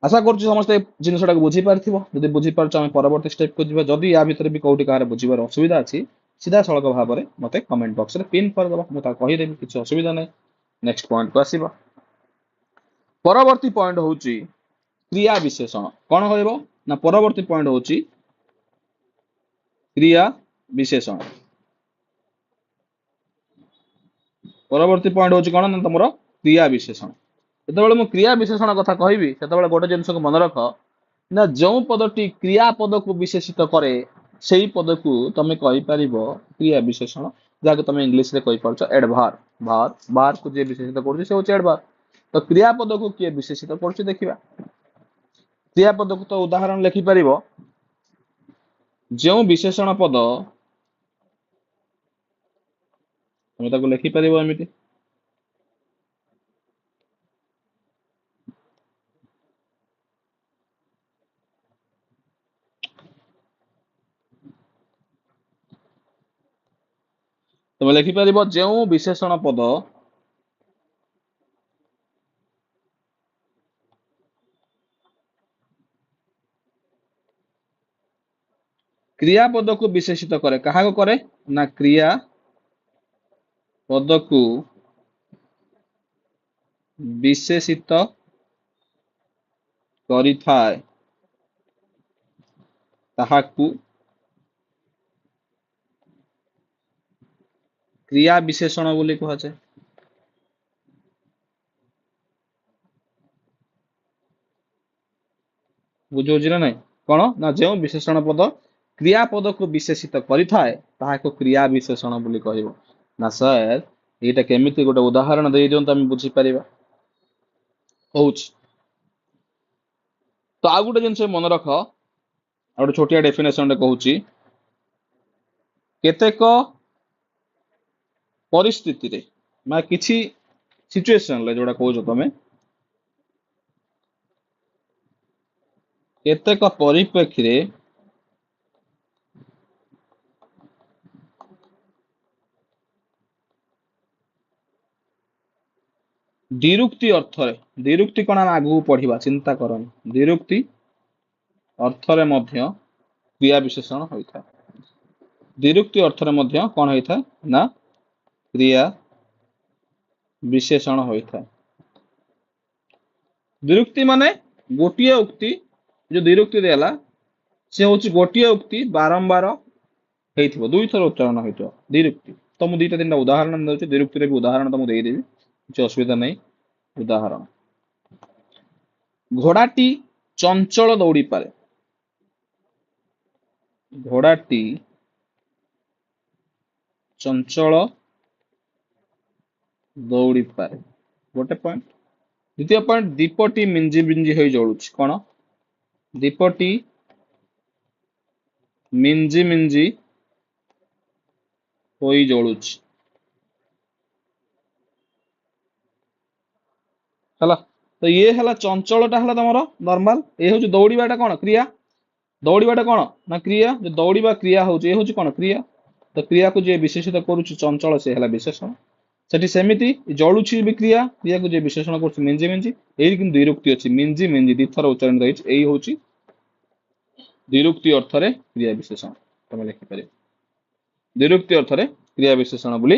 ଆଶା କରୁଛି ସମସ୍ତେ ଜିନିଷଟାକୁ ବୁଝିପାରିଥିବ। ଯଦି ବୁଝିପାରୁଛ ଆମେ ପରବର୍ତ୍ତୀ ଷ୍ଟେପକୁ ଯିବା। ଯଦି ୟା ଭିତରେ ବି କୋଉଠି କାହାର ବୁଝିବାର ଅସୁବିଧା ଅଛି, ସିଧାସଳଖ ଭାବରେ ମତେ କମେଣ୍ଟ ବକ୍ସରେ ପିନ୍ କରିଦେବ, ମୁଁ ତାକୁ କହିଦେବି, କିଛି ଅସୁବିଧା ନାହିଁ। ନେକ୍ସଟ ପଏଣ୍ଟକୁ ଆସିବା। ପରବର୍ତ୍ତୀ ପଏଣ୍ଟ ହଉଛି କ୍ରିୟା ବିଶେଷଣ। କଣ କହିବ? ନା ପରବର୍ତ୍ତୀ ପଏଣ୍ଟ ହଉଛି କ୍ରିୟା ବିଶେଷଣ। ପରବର୍ତ୍ତୀ ପଏଣ୍ଟ ହଉଛି କଣ? ନା ତମର କ୍ରିୟା ବିଶେଷଣ। ଯେତେବେଳେ ମୁଁ କ୍ରିୟା ବିଶେଷଣ କଥା କହିବି ସେତେବେଳେ ଗୋଟେ ଜିନିଷକୁ ମନେ ରଖ, ନା ଯୋଉ ପଦଟି କ୍ରିୟା ପଦକୁ ବିଶେଷିତ କରେ ସେଇ ପଦକୁ ତମେ କହିପାରିବ କ୍ରିୟା ବିଶେଷଣ, ଯାହାକୁ ତମେ ଇଂଲିଶରେ କହିପାରୁଛ ଏଡଭାର୍ବ। ଭାର୍ବକୁ ଯିଏ ବିଶେଷିତ କରୁଛି ସେ ହଉଛି ଏଡଭାର୍ବ। ତ କ୍ରିୟା ପଦକୁ କିଏ ବିଶେଷିତ କରୁଛି ଦେଖିବା। କ୍ରିୟା ପଦକୁ ତ ଉଦାହରଣ ଲେଖିପାରିବ, ଯେଉଁ ବିଶେଷଣ ପଦ, ତମେ ତାକୁ ଲେଖିପାରିବ ଏମିତି। ତମେ ଲେଖିପାରିବ ଯେଉଁ ବିଶେଷଣ ପଦ କ୍ରିୟା ପଦକୁ ବିଶେଷିତ କରେ। କାହାକୁ କରେ? ନା କ୍ରିୟା ପଦକୁ ବିଶେଷିତ କରିଥାଏ, ତାହାକୁ କ୍ରିୟା ବିଶେଷଣ ବୋଲି କୁହାଯାଏ। ବୁଝଉଛି ନା ନାଇଁ? କଣ? ନା ଯେଉଁ ବିଶେଷଣ ପଦ କ୍ରିୟା ପଦକୁ ବିଶେଷିତ କରିଥାଏ ତାହାକୁ କ୍ରିୟା ବିଶେଷଣ ବୋଲି କହିବ। ନା ସାର୍ ଏଇଟା କେମିତି? ଗୋଟେ ଉଦାହରଣ ଦେଇ ଦିଅନ୍ତୁ ଆମେ ବୁଝିପାରିବା। ହଉଛି ତ ଆଉ ଗୋଟେ ଜିନିଷ ମନେ ରଖ, ଆଉ ଗୋଟେ ଛୋଟିଆ ଡେଫିନେସନ କହୁଛି। କେତେକ ପରିସ୍ଥିତିରେ ବା କିଛି ସିଚୁଏସନରେ, ଯୋଉଟା କହୁଛ ତମେ, କେତେକ ପରିପ୍ରେକ୍ଷୀରେ ଦ୍ୱିରୁକ୍ତି ଅର୍ଥରେ, ଦ୍ୱିରୁକ୍ତି କଣ ଆମେ ଆଗକୁ ପଢିବା, ଚିନ୍ତା କରନି, ଦ୍ୱିରୁକ୍ତି ଅର୍ଥରେ ମଧ୍ୟ କ୍ରିୟା ବିଶେଷଣ ହୋଇଥାଏ। ଦ୍ୱିରୁକ୍ତି ଅର୍ଥରେ ମଧ୍ୟ କଣ ହେଇଥାଏ? ନା କ୍ରିୟା ବିଶେଷଣ ହୋଇଥାଏ। ଦ୍ୱିରୁକ୍ତି ମାନେ ଗୋଟିଏ ଉକ୍ତି, ଯୋଉ ଦ୍ୱିରୁକ୍ତି ଦିଆହେଲା ସେ ହଉଛି ଗୋଟିଏ ଉକ୍ତି ବାରମ୍ବାର ହେଇଥିବ, ଦୁଇଥର ଉଚ୍ଚାରଣ ହେଇଥିବ, ଦ୍ୱିରୁକ୍ତି। ତ ମୁଁ ଦିଟା ତିନିଟା ଉଦାହରଣ ଦଉଛି, ଦ୍ୱିରୁକ୍ତିରେ ବି ଉଦାହରଣ ତମକୁ ଦେଇଦେବି, କିଛି ଅସୁବିଧା ନାହିଁ। ଉଦାହରଣ, ଘୋଡାଟି ଚଞ୍ଚଳ ଦୌଡ଼ି ପାରେ। ଘୋଡ଼ାଟି ଚଞ୍ଚଳ ଦୌଡ଼ି ପାରେ। ଗୋଟେ ପଏଣ୍ଟ। ଦ୍ୱିତୀୟ ପଏଣ୍ଟ, ଦୀପଟି ମିଞ୍ଜି ମିଞ୍ଜି ହୋଇ ଜଳୁଛି। କଣ? ଦୀପଟି ମିଞ୍ଜି ମିଞ୍ଜି ହୋଇ ଜଳୁଛି। ହେଲା, ତ ଇଏ ହେଲା ଚଞ୍ଚଳଟା ହେଲା ତମର ନର୍ମାଲ। ଏ ହଉଛି ଦୌଡ଼ିବାଟା କଣ? କ୍ରିୟା। ଦୌଡ଼ିବାଟା କଣ? ନା କ୍ରିୟା। ଯେ ଦୌଡ଼ିବା କ୍ରିୟା ହଉଛି, ଏ ହଉଛି କଣ? କ୍ରିୟା। ତ କ୍ରିୟାକୁ ଯିଏ ବିଶେଷିତ କରୁଛି ଚଞ୍ଚଳ, ସେ ହେଲା ବିଶେଷଣ। ସେଠି ସେମିତି ଜଳୁଛି ବି କ୍ରିୟା, କ୍ରିୟାକୁ ଯିଏ ବିଶେଷଣ କରୁଛି ମିଞ୍ଜି ମିଞ୍ଜି। ଏଇଠି କିନ୍ତୁ ଦ୍ୱିରୁକ୍ତି ଅଛି, ମିଞ୍ଜି ମିଞ୍ଜି ଦିଥର ଉଚ୍ଚାରଣ ରହିଛି। ଏଇ ହଉଛି ଦ୍ୱିରୁକ୍ତି ଅର୍ଥରେ କ୍ରିୟା ବିଶେଷଣ। ତମେ ଲେଖିପାରିବ ଦ୍ୱିରୁକ୍ତି ଅର୍ଥରେ କ୍ରିୟା ବିଶେଷଣ ବୋଲି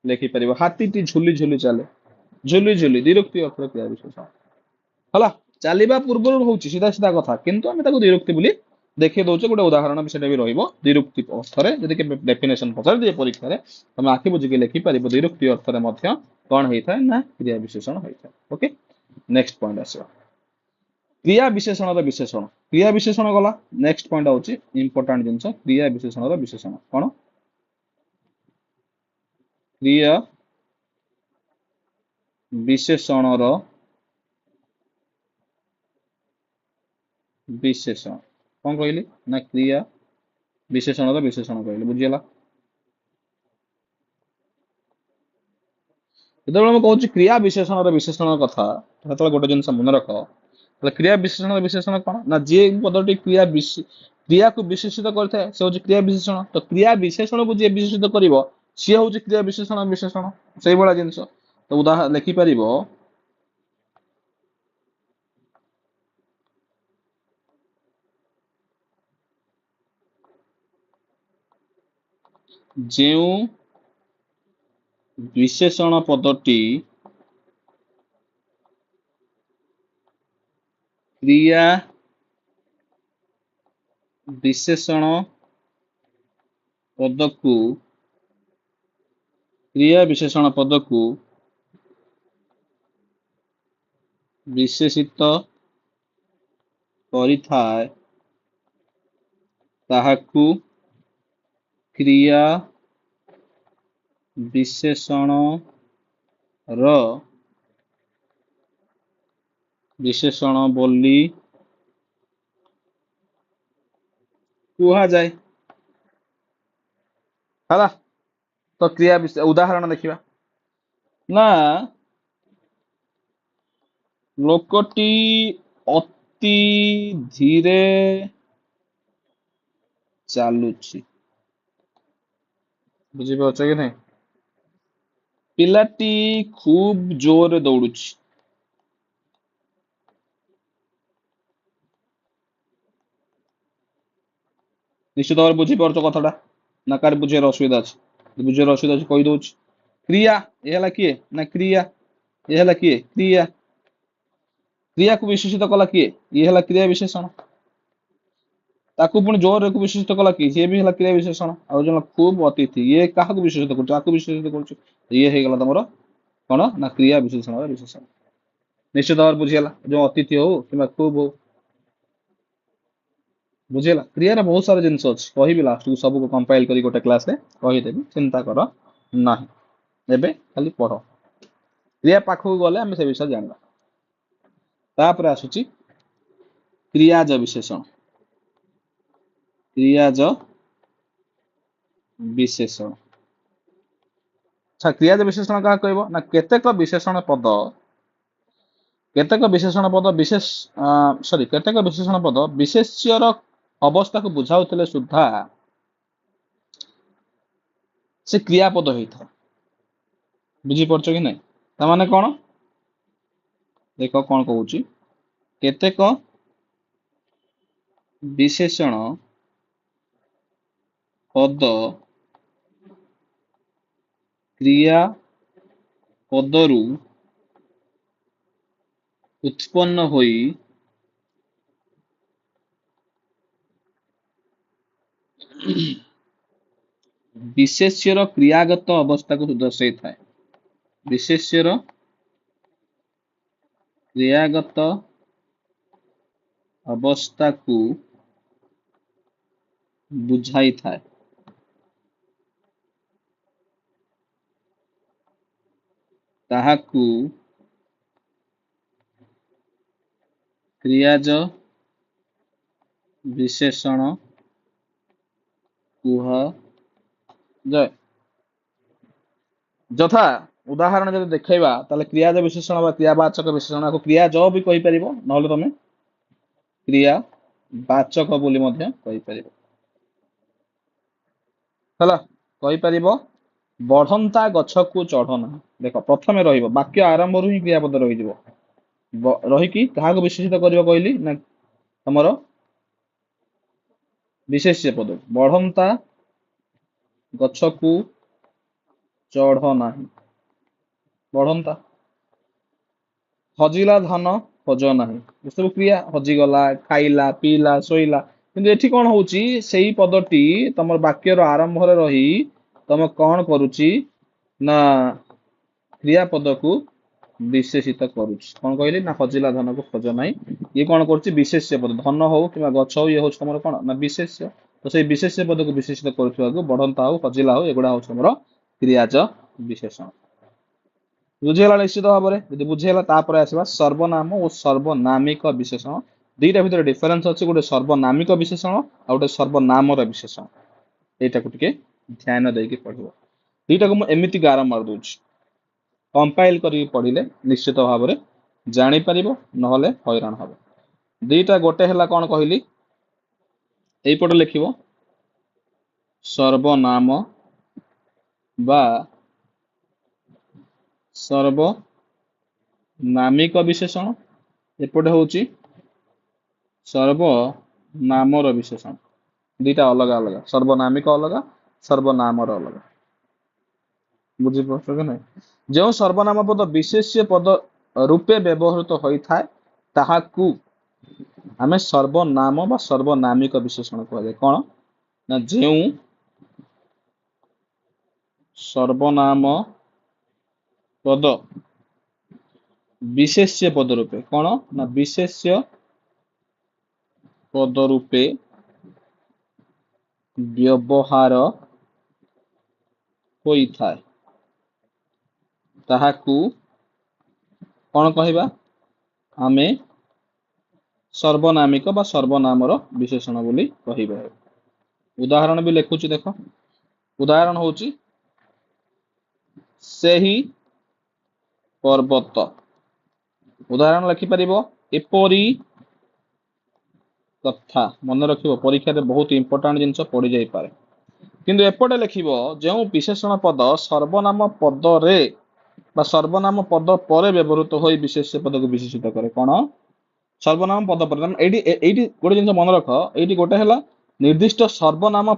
ଲେଖିପାରିବ। ହାତୀଟି ଝୁଲି ଝୁଲି ଚାଲେ। ଝୁଲି ଝୁଲି ଦ୍ୱିରୁକ୍ତି ଅର୍ଥରେ କ୍ରିୟା ବିଶେଷଣ। ହେଲା, ଚାଲିବା ପୂର୍ବରୁ ହଉଛି ସିଧା ସିଧା କଥା, କିନ୍ତୁ ଆମେ ତାକୁ ଦ୍ୱିରୁକ୍ତି ବୋଲି ଦେଖେଇ ଦଉଛେ। ଗୋଟେ ଉଦାହରଣ ବି ସେଟା ବି ରହିବ ଦ୍ୱିରୁକ୍ତି ଅର୍ଥରେ। ଯଦି କେବେ ଡେଫିନେସନ ପଚାରି ଦିଏ ପରୀକ୍ଷାରେ, ତମେ ଆଖି ବୁଝିକି ଲେଖିପାରିବ ଦ୍ୱିରୁକ୍ତି ଅର୍ଥରେ ମଧ୍ୟ କଣ ହେଇଥାଏ ନା କ୍ରିୟା ବିଶେଷଣ ହେଇଥାଏ। ଓକେ, ନେକ୍ସଟ ପଏଣ୍ଟ ଆସିବ କ୍ରିୟା ବିଶେଷଣର ବିଶେଷଣ। କ୍ରିୟା ବିଶେଷଣ ଗଲା। ନେକ୍ସଟ ପଏଣ୍ଟ ହଉଛି ଇମ୍ପୋର୍ଟାଣ୍ଟ ଜିନିଷ, କ୍ରିୟା ବିଶେଷଣର ବିଶେଷଣ। କଣ? କ୍ରିୟା ବିଶେଷଣର ବିଶେଷଣ। କଣ କହିଲି ନା କ୍ରିୟା ବିଶେଷଣର ବିଶେଷଣ କହିଲି। ବୁଝିଗଲା? ଯେତେବେଳେ ମୁଁ କହୁଛି କ୍ରିୟା ବିଶେଷଣର ବିଶେଷଣ କଥା, ସେତେବେଳେ ଗୋଟେ ଜିନିଷ ମନେ ରଖ। କ୍ରିୟା ବିଶେଷଣର ବିଶେଷଣ କଣ? ନା ଯିଏ ପଦଟି କ୍ରିୟାକୁ ବିଶେଷିତ କରିଥାଏ, ସେ ହଉଛି କ୍ରିୟା ବିଶେଷଣ। ତ କ୍ରିୟା ବିଶେଷଣକୁ ଯିଏ ବିଶେଷିତ କରିବ, ସିଏ ହଉଛି କ୍ରିୟା ବିଶେଷଣ ବିଶେଷଣ। ସେଇଭଳିଆ ଜିନିଷ। ତ ଉଦାହରଣ ଲେଖିପାରିବ, ଯେଉଁ ବିଶେଷଣ ପଦଟି କ୍ରିୟା ବିଶେଷଣ ପଦକୁ ବିଶେଷିତ କରିଥାଏ, ତାହାକୁ କ୍ରିୟା ବିଶେଷଣର ବିଶେଷଣ ବୋଲି କୁହାଯାଏ। ହେଲା, ତ କ୍ରିୟା ଉଦାହରଣ ଦେଖିବା। ନା ଲୋକଟି ଅତି ଧୀରେ ଚାଲୁଛି। ବୁଝିପାରୁଛ କି ନାଇଁ? ପିଲାଟି ଖୁବ ଜୋରରେ ଦୌଡୁଛି। ନିଶ୍ଚିତ ଭାବରେ ବୁଝିପାରୁଛ କଥାଟା, ନା କାହାର ବୁଝିବାର ଅସୁବିଧା ଅଛି? ବୁଝିବାର ଅସୁବିଧା ଅଛି କହିଦଉଛି। କ୍ରିୟା ଏ ହେଲା କିଏ? ନା କ୍ରିୟା। ଏ ହେଲା କିଏ? କ୍ରିୟା। କ୍ରିୟାକୁ ବିଶେଷିତ କଲା କିଏ? ଇଏ ହେଲା କ୍ରିୟା ବିଶେଷଣ। ତାକୁ ପୁଣି ଜୋରରେ ବିଶେଷିତ କଲା କିଏ? ସିଏ ବି ହେଲା କ୍ରିୟା ବିଶେଷଣ। ଆଉ ଜଣେ ଖୁବ ଅତିଥି, ଇଏ କାହାକୁ ବିଶେଷିତ କରୁଛି? ଆକୁ ବିଶେଷିତ କରୁଛି। ଇଏ ହେଇଗଲା ତମର କଣ? ନା କ୍ରିୟା ବିଶେଷଣର ବିଶେଷଣ। ନିଶ୍ଚିତ ଭାବରେ ବୁଝିଗଲା। ଯୋଉ ଅତିଥି ହଉ କିମ୍ବା ଖୁବ ହଉ, ବୁଝିଗଲା? କ୍ରିୟାର ବହୁତ ସାରା ଜିନିଷ ଅଛି, କହିବି ଲାଷ୍ଟକୁ ସବୁକୁ କମ୍ପାଇଲ କରି ଗୋଟେ କ୍ଲାସରେ କହିଦେବି, ଚିନ୍ତା କର ନାହିଁ। ଏବେ ଖାଲି ପଢ। କ୍ରିୟା ପାଖକୁ ଗଲେ ଆମେ ସେ ବିଷୟରେ ଜାଣିବା। ତାପରେ ଆସୁଛି କ୍ରିୟାଜ ବିଶେଷଣ। କ୍ରିୟାଜ ବିଶେଷଣ। ଆଚ୍ଛା, କ୍ରିୟାଜ ବିଶେଷଣ କାହା କହିବ? ନା କେତେକ ବିଶେଷଣ ପଦ ବିଶେଷ୍ୟର ଅବସ୍ଥାକୁ ବୁଝାଉଥିଲେ ସୁଦ୍ଧା ସେ କ୍ରିୟାପଦ ହେଇଥାଏ। ବୁଝିପାରୁଛ କି ନାଇଁ? ତାମାନେ କଣ? ଦେଖ କଣ କହୁଛି। କେତେକ ବିଶେଷଣ ପଦ କ୍ରିୟା ପଦରୁ ଉତ୍ପନ୍ନ ହୋଇ ବିଶେଷ୍ୟର କ୍ରିୟାଗତ ଅବସ୍ଥାକୁ ଦର୍ଶାଇଥାଏ। ବିଶେଷ୍ୟର କ୍ରିୟାଗତ ଅବସ୍ଥାକୁ ବୁଝାଇଥାଏ। ତାହାକୁ କ୍ରିୟାଜ ବିଶେଷଣ କୁହାଯାଏ। ଯଥା ଉଦାହରଣ ଯଦି ଦେଖେଇବା ତାହେଲେ କ୍ରିୟାଜ ବିଶେଷଣ ବା କ୍ରିୟାବାଚକ ବିଶେଷଣ କ୍ରିୟାଜ ବି କହିପାରିବ, ନହେଲେ ତମେ କ୍ରିୟାବାଚକ ବୋଲି ମଧ୍ୟ କହିପାରିବ। ହେଲା, କହିପାରିବ ବଢନ୍ତା ଗଛକୁ ଚଢ ନାହିଁ। ଦେଖ ପ୍ରଥମେ ରହିବ ବାକ୍ୟ ଆରମ୍ଭରୁ ହିଁ କ୍ରିୟାପଦ ରହିଯିବ, ରହିକି କାହାକୁ ବିଶେଷିତ କରିବ କହିଲି ନା ତମର ବିଶେଷ୍ୟ ପଦ। ବଢନ୍ତା ଗଛକୁ ଚଢ ନାହିଁ, ବଢନ୍ତା। ହଜିଲା ଧାନ ଖୋଜ ନାହିଁ, ଏସବୁ କ୍ରିୟା। ହଜିଗଲା, ଖାଇଲା, ପିଇଲା, ଶୋଇଲା। କିନ୍ତୁ ଏଠି କଣ ହଉଛି, ସେଇ ପଦଟି ତମର ବାକ୍ୟର ଆରମ୍ଭରେ ରହି ତମେ କଣ କରୁଛି ନା କ୍ରିୟାପଦକୁ ବିଶେଷିତ କରୁଛି। କଣ କହିଲି ନା ହଜିଲା ଧନକୁ ଖୋଜ ନାହିଁ, ଇଏ କଣ କରୁଛି ବିଶେଷ୍ୟ ପଦ। ଧନ ହଉ କିମ୍ବା ଗଛ ହଉ, ଇଏ ହଉଛି ତମର କଣ ନା ବିଶେଷ୍ୟ। ତ ସେଇ ବିଶେଷ୍ୟ ପଦକୁ ବିଶେଷିତ କରୁଥିବାକୁ ବଢନ୍ତା ହଉ, ହଜିଲା ହଉ, ଏଗୁଡା ହଉଛି ଆମର କ୍ରିୟାଜ ବିଶେଷଣ। ବୁଝିଗଲା ନିଶ୍ଚିତ ଭାବରେ। ଯଦି ବୁଝିଗଲା ତାପରେ ଆସିବା ସର୍ବନାମ ଓ ସର୍ବନାମିକ ବିଶେଷଣ। ଦିଟା ଭିତରେ ଡିଫରେନ୍ସ ଅଛି, ଗୋଟେ ସର୍ବନାମିକ ବିଶେଷଣ ଆଉ ଗୋଟେ ସର୍ବନାମର ବିଶେଷଣ। ଏଇଟାକୁ ଟିକେ ଧ୍ୟାନ ଦେଇକି ପଢିବ। ଦିଟାକୁ ମୁଁ ଏମିତି ଗାର ମାରି ଦଉଛି, କମ୍ପାଇଲ କରିକି ପଢିଲେ ନିଶ୍ଚିତ ଭାବରେ ଜାଣିପାରିବ, ନହେଲେ ହଇରାଣ ହବ। ଦିଟା ଗୋଟେ ହେଲା କଣ କହିଲି, ଏଇପଟେ ଲେଖିବ ସର୍ବନାମ ବା ସର୍ବନାମିକ ବିଶେଷଣ, ଏପଟେ ହଉଛି ସର୍ବନାମର ବିଶେଷଣ। ଦିଟା ଅଲଗା ଅଲଗା, ସର୍ବନାମିକ ଅଲଗା, ସର୍ବନାମର ଅଲଗା। ବୁଝିପାରୁଛ କି ନାହିଁ? ଯେଉଁ ସର୍ବନାମ ପଦ ବିଶେଷ୍ୟ ପଦ ରୂପେ ବ୍ୟବହୃତ ହୋଇଥାଏ ତାହାକୁ ଆମେ ସର୍ବନାମ ବା ସର୍ବନାମିକ ବିଶେଷଣ କୁହାଯାଏ। କଣ ନା ଯେଉଁ ସର୍ବନାମ ପଦ ବିଶେଷ୍ୟ ପଦ ରୂପେ, କଣ ନା ବିଶେଷ୍ୟ ପଦ ରୂପେ ବ୍ୟବହାର ହୋଇଥାଏ ତାହାକୁ କଣ କହିବା, ଆମେ ସର୍ବନାମିକ ବା ସର୍ବନାମର ବିଶେଷଣ ବୋଲି କହିବା। ଉଦାହରଣ ବି ଲେଖୁଛି ଦେଖ। ଉଦାହରଣ ହଉଛି ସେହି ପର୍ବତ। ଉଦାହରଣ ଲେଖିପାରିବ ଏପରି କଥା। ମନେ ରଖିବ, ପରୀକ୍ଷାରେ ବହୁତ ଇମ୍ପୋର୍ଟାଣ୍ଟ ଜିନିଷ ପଡି ଯାଇପାରେ। କିନ୍ତୁ ଏପଟେ ଲେଖିବ ଯେଉଁ ବିଶେଷଣ ପଦ ସର୍ବନାମ ପଦରେ ବା ସର୍ବନାମ ପଦ ପରେ ବ୍ୟବହୃତ ହୋଇ ବିଶେଷ୍ୟ ପଦକୁ ବିଶେଷିତ କରେ। କଣ ସର୍ବନାମ ପଦ ପରେ। ଏଇଠି ଏଇଠି ଗୋଟେ ଜିନିଷ ମନେ ରଖ, ଏଇଠି ଗୋଟେ ହେଲା ନିର୍ଦ୍ଦିଷ୍ଟ ସର୍ବନାମ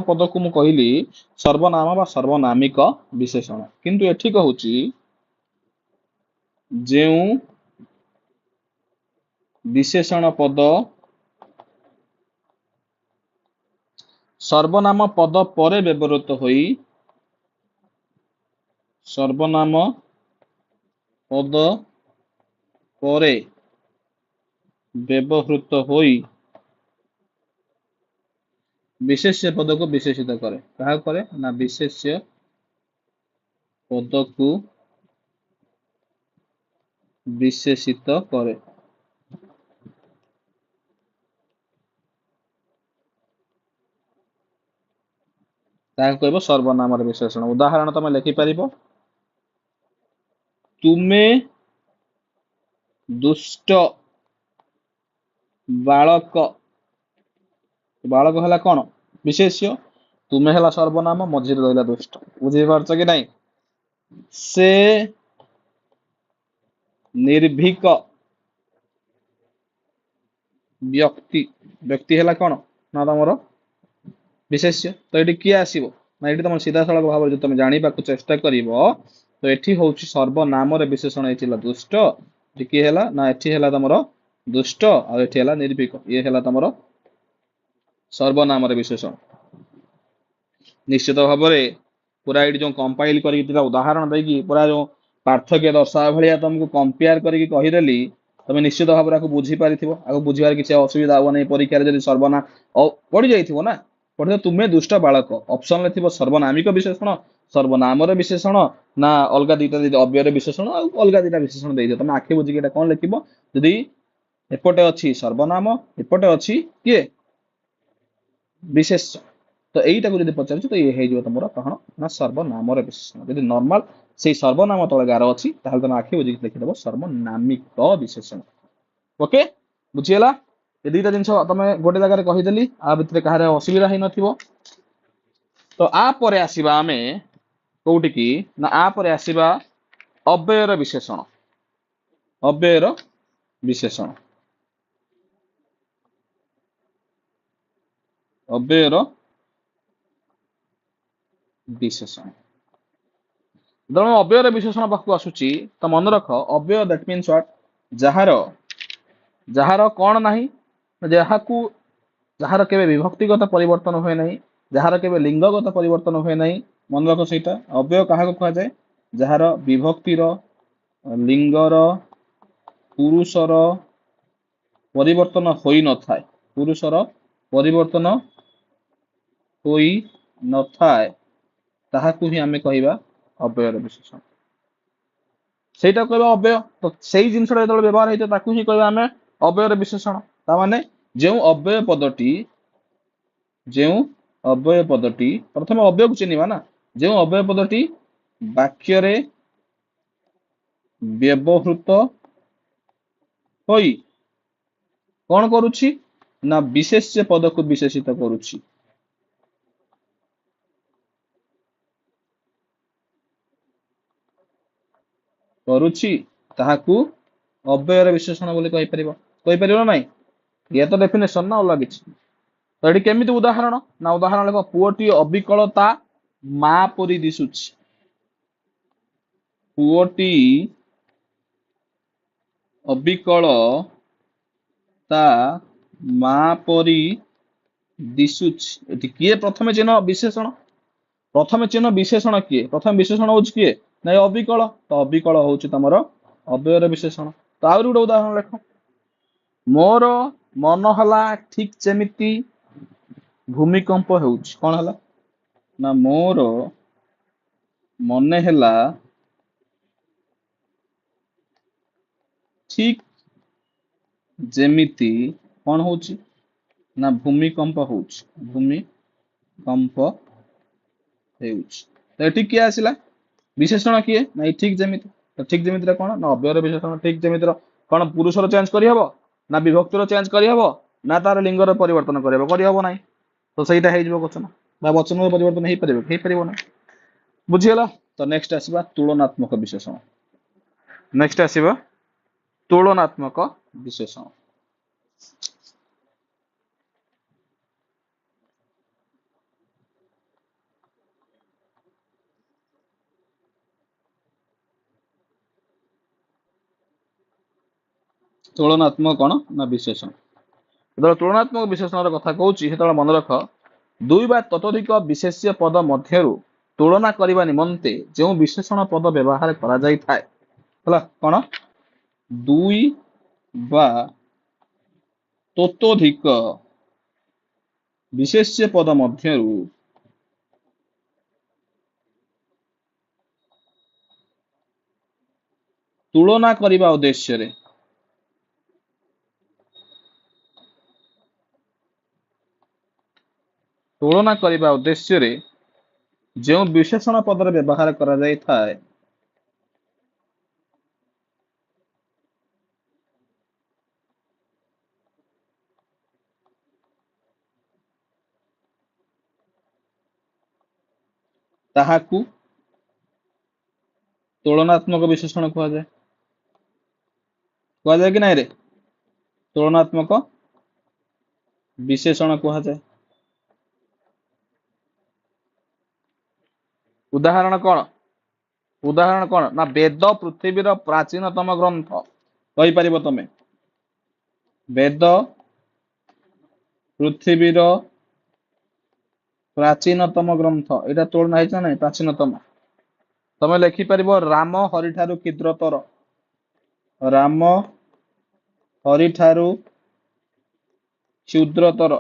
ପଦକୁ ମୁଁ କହିଲି ସର୍ବନାମ ବା ସର୍ବନାମିକ ବିଶେଷଣ। କିନ୍ତୁ ଏଠି କହୁଛି ଯେଉଁ ବିଶେଷଣ ପଦ ସର୍ବନାମ ପଦ ପରେ ବ୍ୟବହୃତ ହୋଇ ସର୍ବନାମ ପଦ ପରେ ବ୍ୟବହୃତ ହୋଇ ବିଶେଷ୍ୟ ପଦକୁ ବିଶେଷିତ କରେ। କାହା କରେ ନା ବିଶେଷ୍ୟ ପଦକୁ ବିଶେଷିତ କରେ। ତାହାକୁ କହିବ ସର୍ବନାମର ବିଶେଷଣ। ଉଦାହରଣ ତମେ ଲେଖିପାରିବ ତୁମେ ଦୁଷ୍ଟ ବାଳକ। ବାଳକ ହେଲା କଣ ବିଶେଷ୍ୟ, ତୁମେ ହେଲା ସର୍ବନାମ, ମଝିରେ ରହିଲା ଦୁଷ୍ଟ। ବୁଝିପାରୁଛ କି ନାଇଁ? ସେ ନିର୍ଭୀକ ବ୍ୟକ୍ତି। ବ୍ୟକ୍ତି ହେଲା କଣ ନା ତମର ବିଶେଷ୍ୟ। ତ ଏଠି କିଏ ଆସିବ ନା ଏଠି ତମର ସିଧାସଳଖ ଭାବରେ ଯଦି ତମେ ଜାଣିବାକୁ ଚେଷ୍ଟା କରିବ ତ ଏଠି ହଉଛି ସର୍ବନାମରେ ବିଶେଷଣ ହେଇଥିଲା ଦୁଷ୍ଟ। ଏଠି କିଏ ହେଲା ନା ଏଠି ହେଲା ତମର ଦୁଷ୍ଟ, ଆଉ ଏଠି ହେଲା ନିର୍ଭୀକ। ଇଏ ହେଲା ତମର ସର୍ବନାମରେ ବିଶେଷଣ। ନିଶ୍ଚିତ ଭାବରେ ପୁରା ଏଇଠି ଯୋଉ କମ୍ପାଇଲ କରିକି ଉଦାହରଣ ଦେଇକି ପୁରା ଯୋଉ ପାର୍ଥକ୍ୟ ଦର୍ଶାଇବା ଭଳିଆ ତମକୁ କମ୍ପେୟାର କରିକି କହିଦେଲି, তুমি নিশ্चित भाव में बुझी पारिथिबो आगु बुझिबार किसी असुविधा हो नहीं परीक्षा रे जदि सर्वनाम पड़ी जाइथिबो ना पढ़े तुमे दुष्ट बालक ऑप्शन ले थिबो सर्वनामिक विशेषण सर्वनाम रे विशेषण ना अलगा दीटा अव्यय रे विशेषण आ अलगा दीटा विशेषण देइ तुम आखि बुझी के कोन लिखिबो जदि एपटे अछि सर्वनाम एपटे अछि किए विशेष तो एटा को जदि पचार तो ये हे जो तुमरा कहां ना सर्वनाम रे विशेषण जदि नॉर्मल से सर्वनाम तळे गार अछि ताहले तुम आखि बुझी के लिखि देबो सर्वनामिक विशेषण ओके बुझियला ये दुईटा जिनस तुम गोटे जगह कहीदेली आ भितर कहार असुविधा ही नथिबो तो आ परे आसीबा आमे कोउटी की ना आ परे आसीबा अव्ययर विशेषण अव्ययर विशेषण अव्ययर विशेषण जब अव्ययर विशेषण पाखु आसुची तो मन रख अव्यय दैट मीन्स व्हाट जहार जहार कौन नाही जहाकू जहार केबे विभक्तिगत परिवर्तन होए नाही जहार केबे लिंगगत परिवर्तन होए नाही मन रख सेटा अव्यय काहा को कहा जाए जहार विभक्तिर लिंगर पुरुषर परिवर्तन होई न थाए पुरुषर परिवर्तन होई न थाए ताहाकू ही आमे कहिबा अव्ययर विशेषण सेटा कहबा अव्यय तो सेही जिंसटा जतले व्यवहार हेते ताकू ही कहबा आमे अव्ययर विशेषण ता माने जेउ अव्यय पदटी प्रथम अव्यय को चिनिबा ना जेउ अव्यय पदटी वाक्य रे व्यवहृत होई कौन करुछि ना विशेष्य पद को विशेषित करुछि करुछि ताहाकू अव्ययर विशेषण बोली कहि परिबो नाही ये तो डेफिनेशन ना अलग किछि तो एटी केमिति उदाहरण ना उदाहरण लेखो पुओटी अविकलता मा परि दिसुछि पुओटी अविकल ता मा परि दिसुछि एटी किए प्रथमे चिन्ह विशेषण प्रथमे चिन्ह विशेषण किए प्रथम विशेषण होउछि किए ना अविकल तो अविकल होउछि तमरो अव्ययर विशेषण तो आउर गुटे उदाहरण लेख मोर मन हला ठीक जेमिति भूमिकंप हेउछि कोन हला ना मोर मने हला ठीक जेमिति कोन होउछि ना भूमिकंप होउछि भूमिकंप हेउछि तो एठी किए आसिला विशेषण किए ना ठीक जेमिति तो ठीक जेमिति रा कोन ना अव्ययर विशेषण ठीक जेमिति रा कोन पुरुषर चेंज करि हबो ना विभक्तिर चेंज करि हबो ना तार लिंगर परिवर्तन करि हबो नाही तो सहीटा हे जिवो क्वेश्चन बा वचन परिवर्तन हे परिबो ना बुझियला तो नेक्स्ट आसीबा तुलनात्मक विशेषण नेक्स्ट आसीबा तुलनात्मक विशेषण तुलनात्मक कौन ना विशेषण जो तुलनात्मक विशेषण कथा कहूँ मन रख दुई बा ततोधिक विशेष्य पद मध्यरु तुलना करने निमंते जो विशेषण पद व्यवहार करा जाई थाए हला कौन दुई बा ततोधिक विशेष्य पद मध्यरु तुलना करने उद्देश्य रे तुलना करने उद्देश्य रे जो विशेषण पदर व्यवहार करा जाई थाए ताहाकू तुलनात्मक विशेषण कहा जाए कि नहीं रे तुलनात्मक विशेषण कहा जाए उदाहरण कौन ना वेद पृथ्वीर प्राचीनतम ग्रंथ कहि परिबो तमे वेद पृथ्वीर प्राचीनतम ग्रंथ एटा तुलना है ना प्राचीनतम तमे लिखि परिबो राम हरि ठारू क्षुद्रतर राम हरि ठारू क्षुद्रतर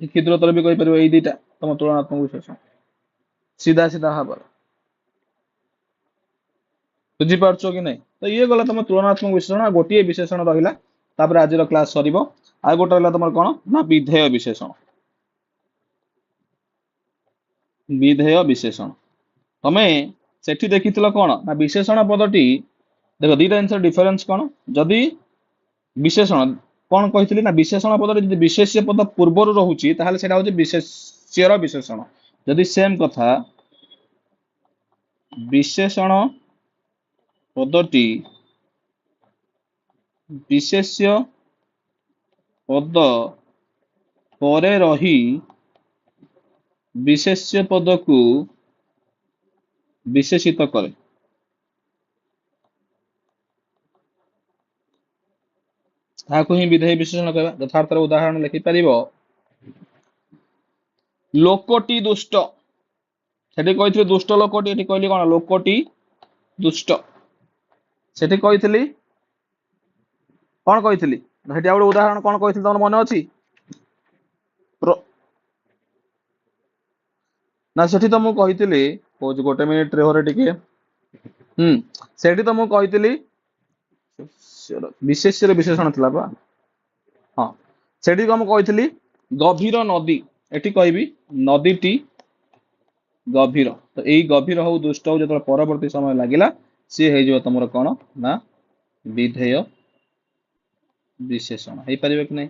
क्षुद्रतर भी कहीपर यही दुटा तुम तुलनात्मक विशेषण सीधा सीधा भाव बुझीपार कि नहीं तो ये गला तुम तुलनात्मक विशेषण गोटे विशेषण रहा तापर आज क्लास सर आ गोटे रहा तुम कौन ना विधेय विशेषण विधेय विशेषण तुम्हें सेठी देखी कौन ना विशेषण पदटी देख दीटा जिन डिफरेन्स कौन जदि विशेषण कौन कही ना विशेषण पद विशेष्य पद पूर्वर रोचे हूँ विशेष्यर विशेषण जदि सेम कथा विशेषण पदटी विशेष्य पद परे रही विशेष्य पद को विशेषित करे ही विधेय विशेषण कहवा यथार्थ उदाहरण लिखिपर लोकटी दुष्ट से कही दुष्ट लोकटी कहली कौन लोकटी दुष्ट से कही कौन कही गोटे उदाहरण कौन कही तुम मन अच्छी ना से तो मुझे कही गोटे मिनिट रे टिके से तो मुझे विशेष्य विशेषण थी हाँ से कौन कही गभीर नदी एटी कहि नदीटी गभीर तो यही गभीर हो दुष्ट हो जो परवर्ती समय लगिला सी हो तुम कौन ना विधेय विशेषण हो पार कि नहीं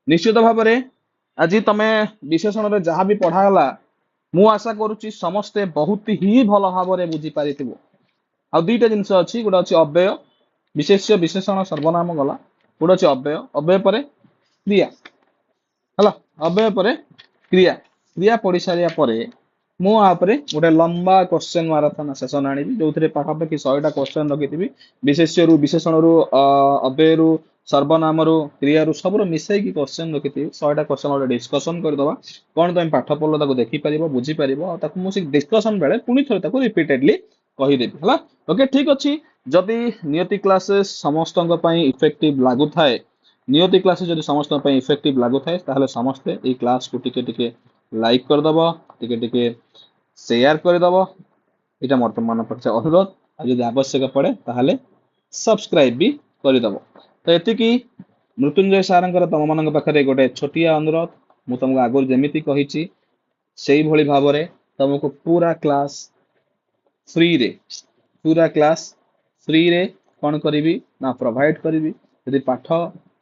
निश्चित भाव में आज तुम विशेषण में जहाँ भी पढ़ाला मु आशा करुच्ची समस्ते बहुत ही भल भाव में बुझीपार आ दुईटा जिनस अच्छी गोटे अच्छी अव्यय विशेष्य विशेषण सर्वनाम गला गोटे अच्छी अव्यय अव्यय पर क्रिया है अव्यय पर क्रिया क्रिया पढ़ी सारे मुझे गोटे लंबा क्वेश्चन माराथन सेसन आनी जो पाखापाखि 100टा क्वेश्चन रखी विशेष्य विशेषण रु अव्यय रु सर्वनाम रु क्रिया रु सब मिसईकी क्वेश्चन रखी 100टा क्वेश्चन गोटे डिस्कसन करदे कौन तुम पाठ पढ़ल देखिपर बुझीपर मुझे डिस्कसन बेले पुणी थे रिपीटेडली कहीदेवी है ओके ठीक अच्छे जदि नियति क्लासेस समस्त इफेक्टिव लगु थाए नियति क्लासेस जदि समस्त इफेक्टिव लगु थाए ताहले समस्ते ये क्लास को टिके लाइक करदब टिके शेयर करदब यहाँ मोर तुम मन पड़े अनुरोध आज आवश्यक पड़े ताहले सब्सक्राइब भी करदब तो ये मृत्युंजय सार तुम मान पाखे गोटे छोटिया अनुरोध मु तुमको आगुरी जमी कही से भाव में तुमको पूरा क्लास फ्री रे कौन करी ना प्रोवाइड करी यदि पाठ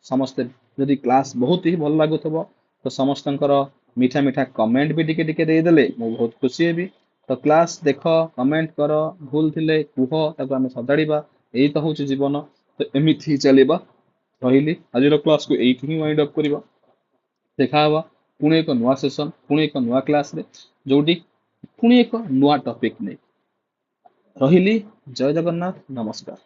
समस्ते यदि क्लास बहुत ही भल लगुव तो समस्त मीठा मीठा कमेंट भी टिके देदेले मु बहुत खुशी हेबी तो क्लास देख कमेंट कर भूल थिले कुह ताको आमे सजाड़ीबा यही तो हूँ जीवन तो एमती चलवा रही आज क्लास को ये वाइंड अप करवा देखा पुणी एक नुआ सेसन पुणी एक नुआ क्लास रे जोटी पुणी एक नुआ टॉपिक नहीं रही जय जगन्नाथ नमस्कार।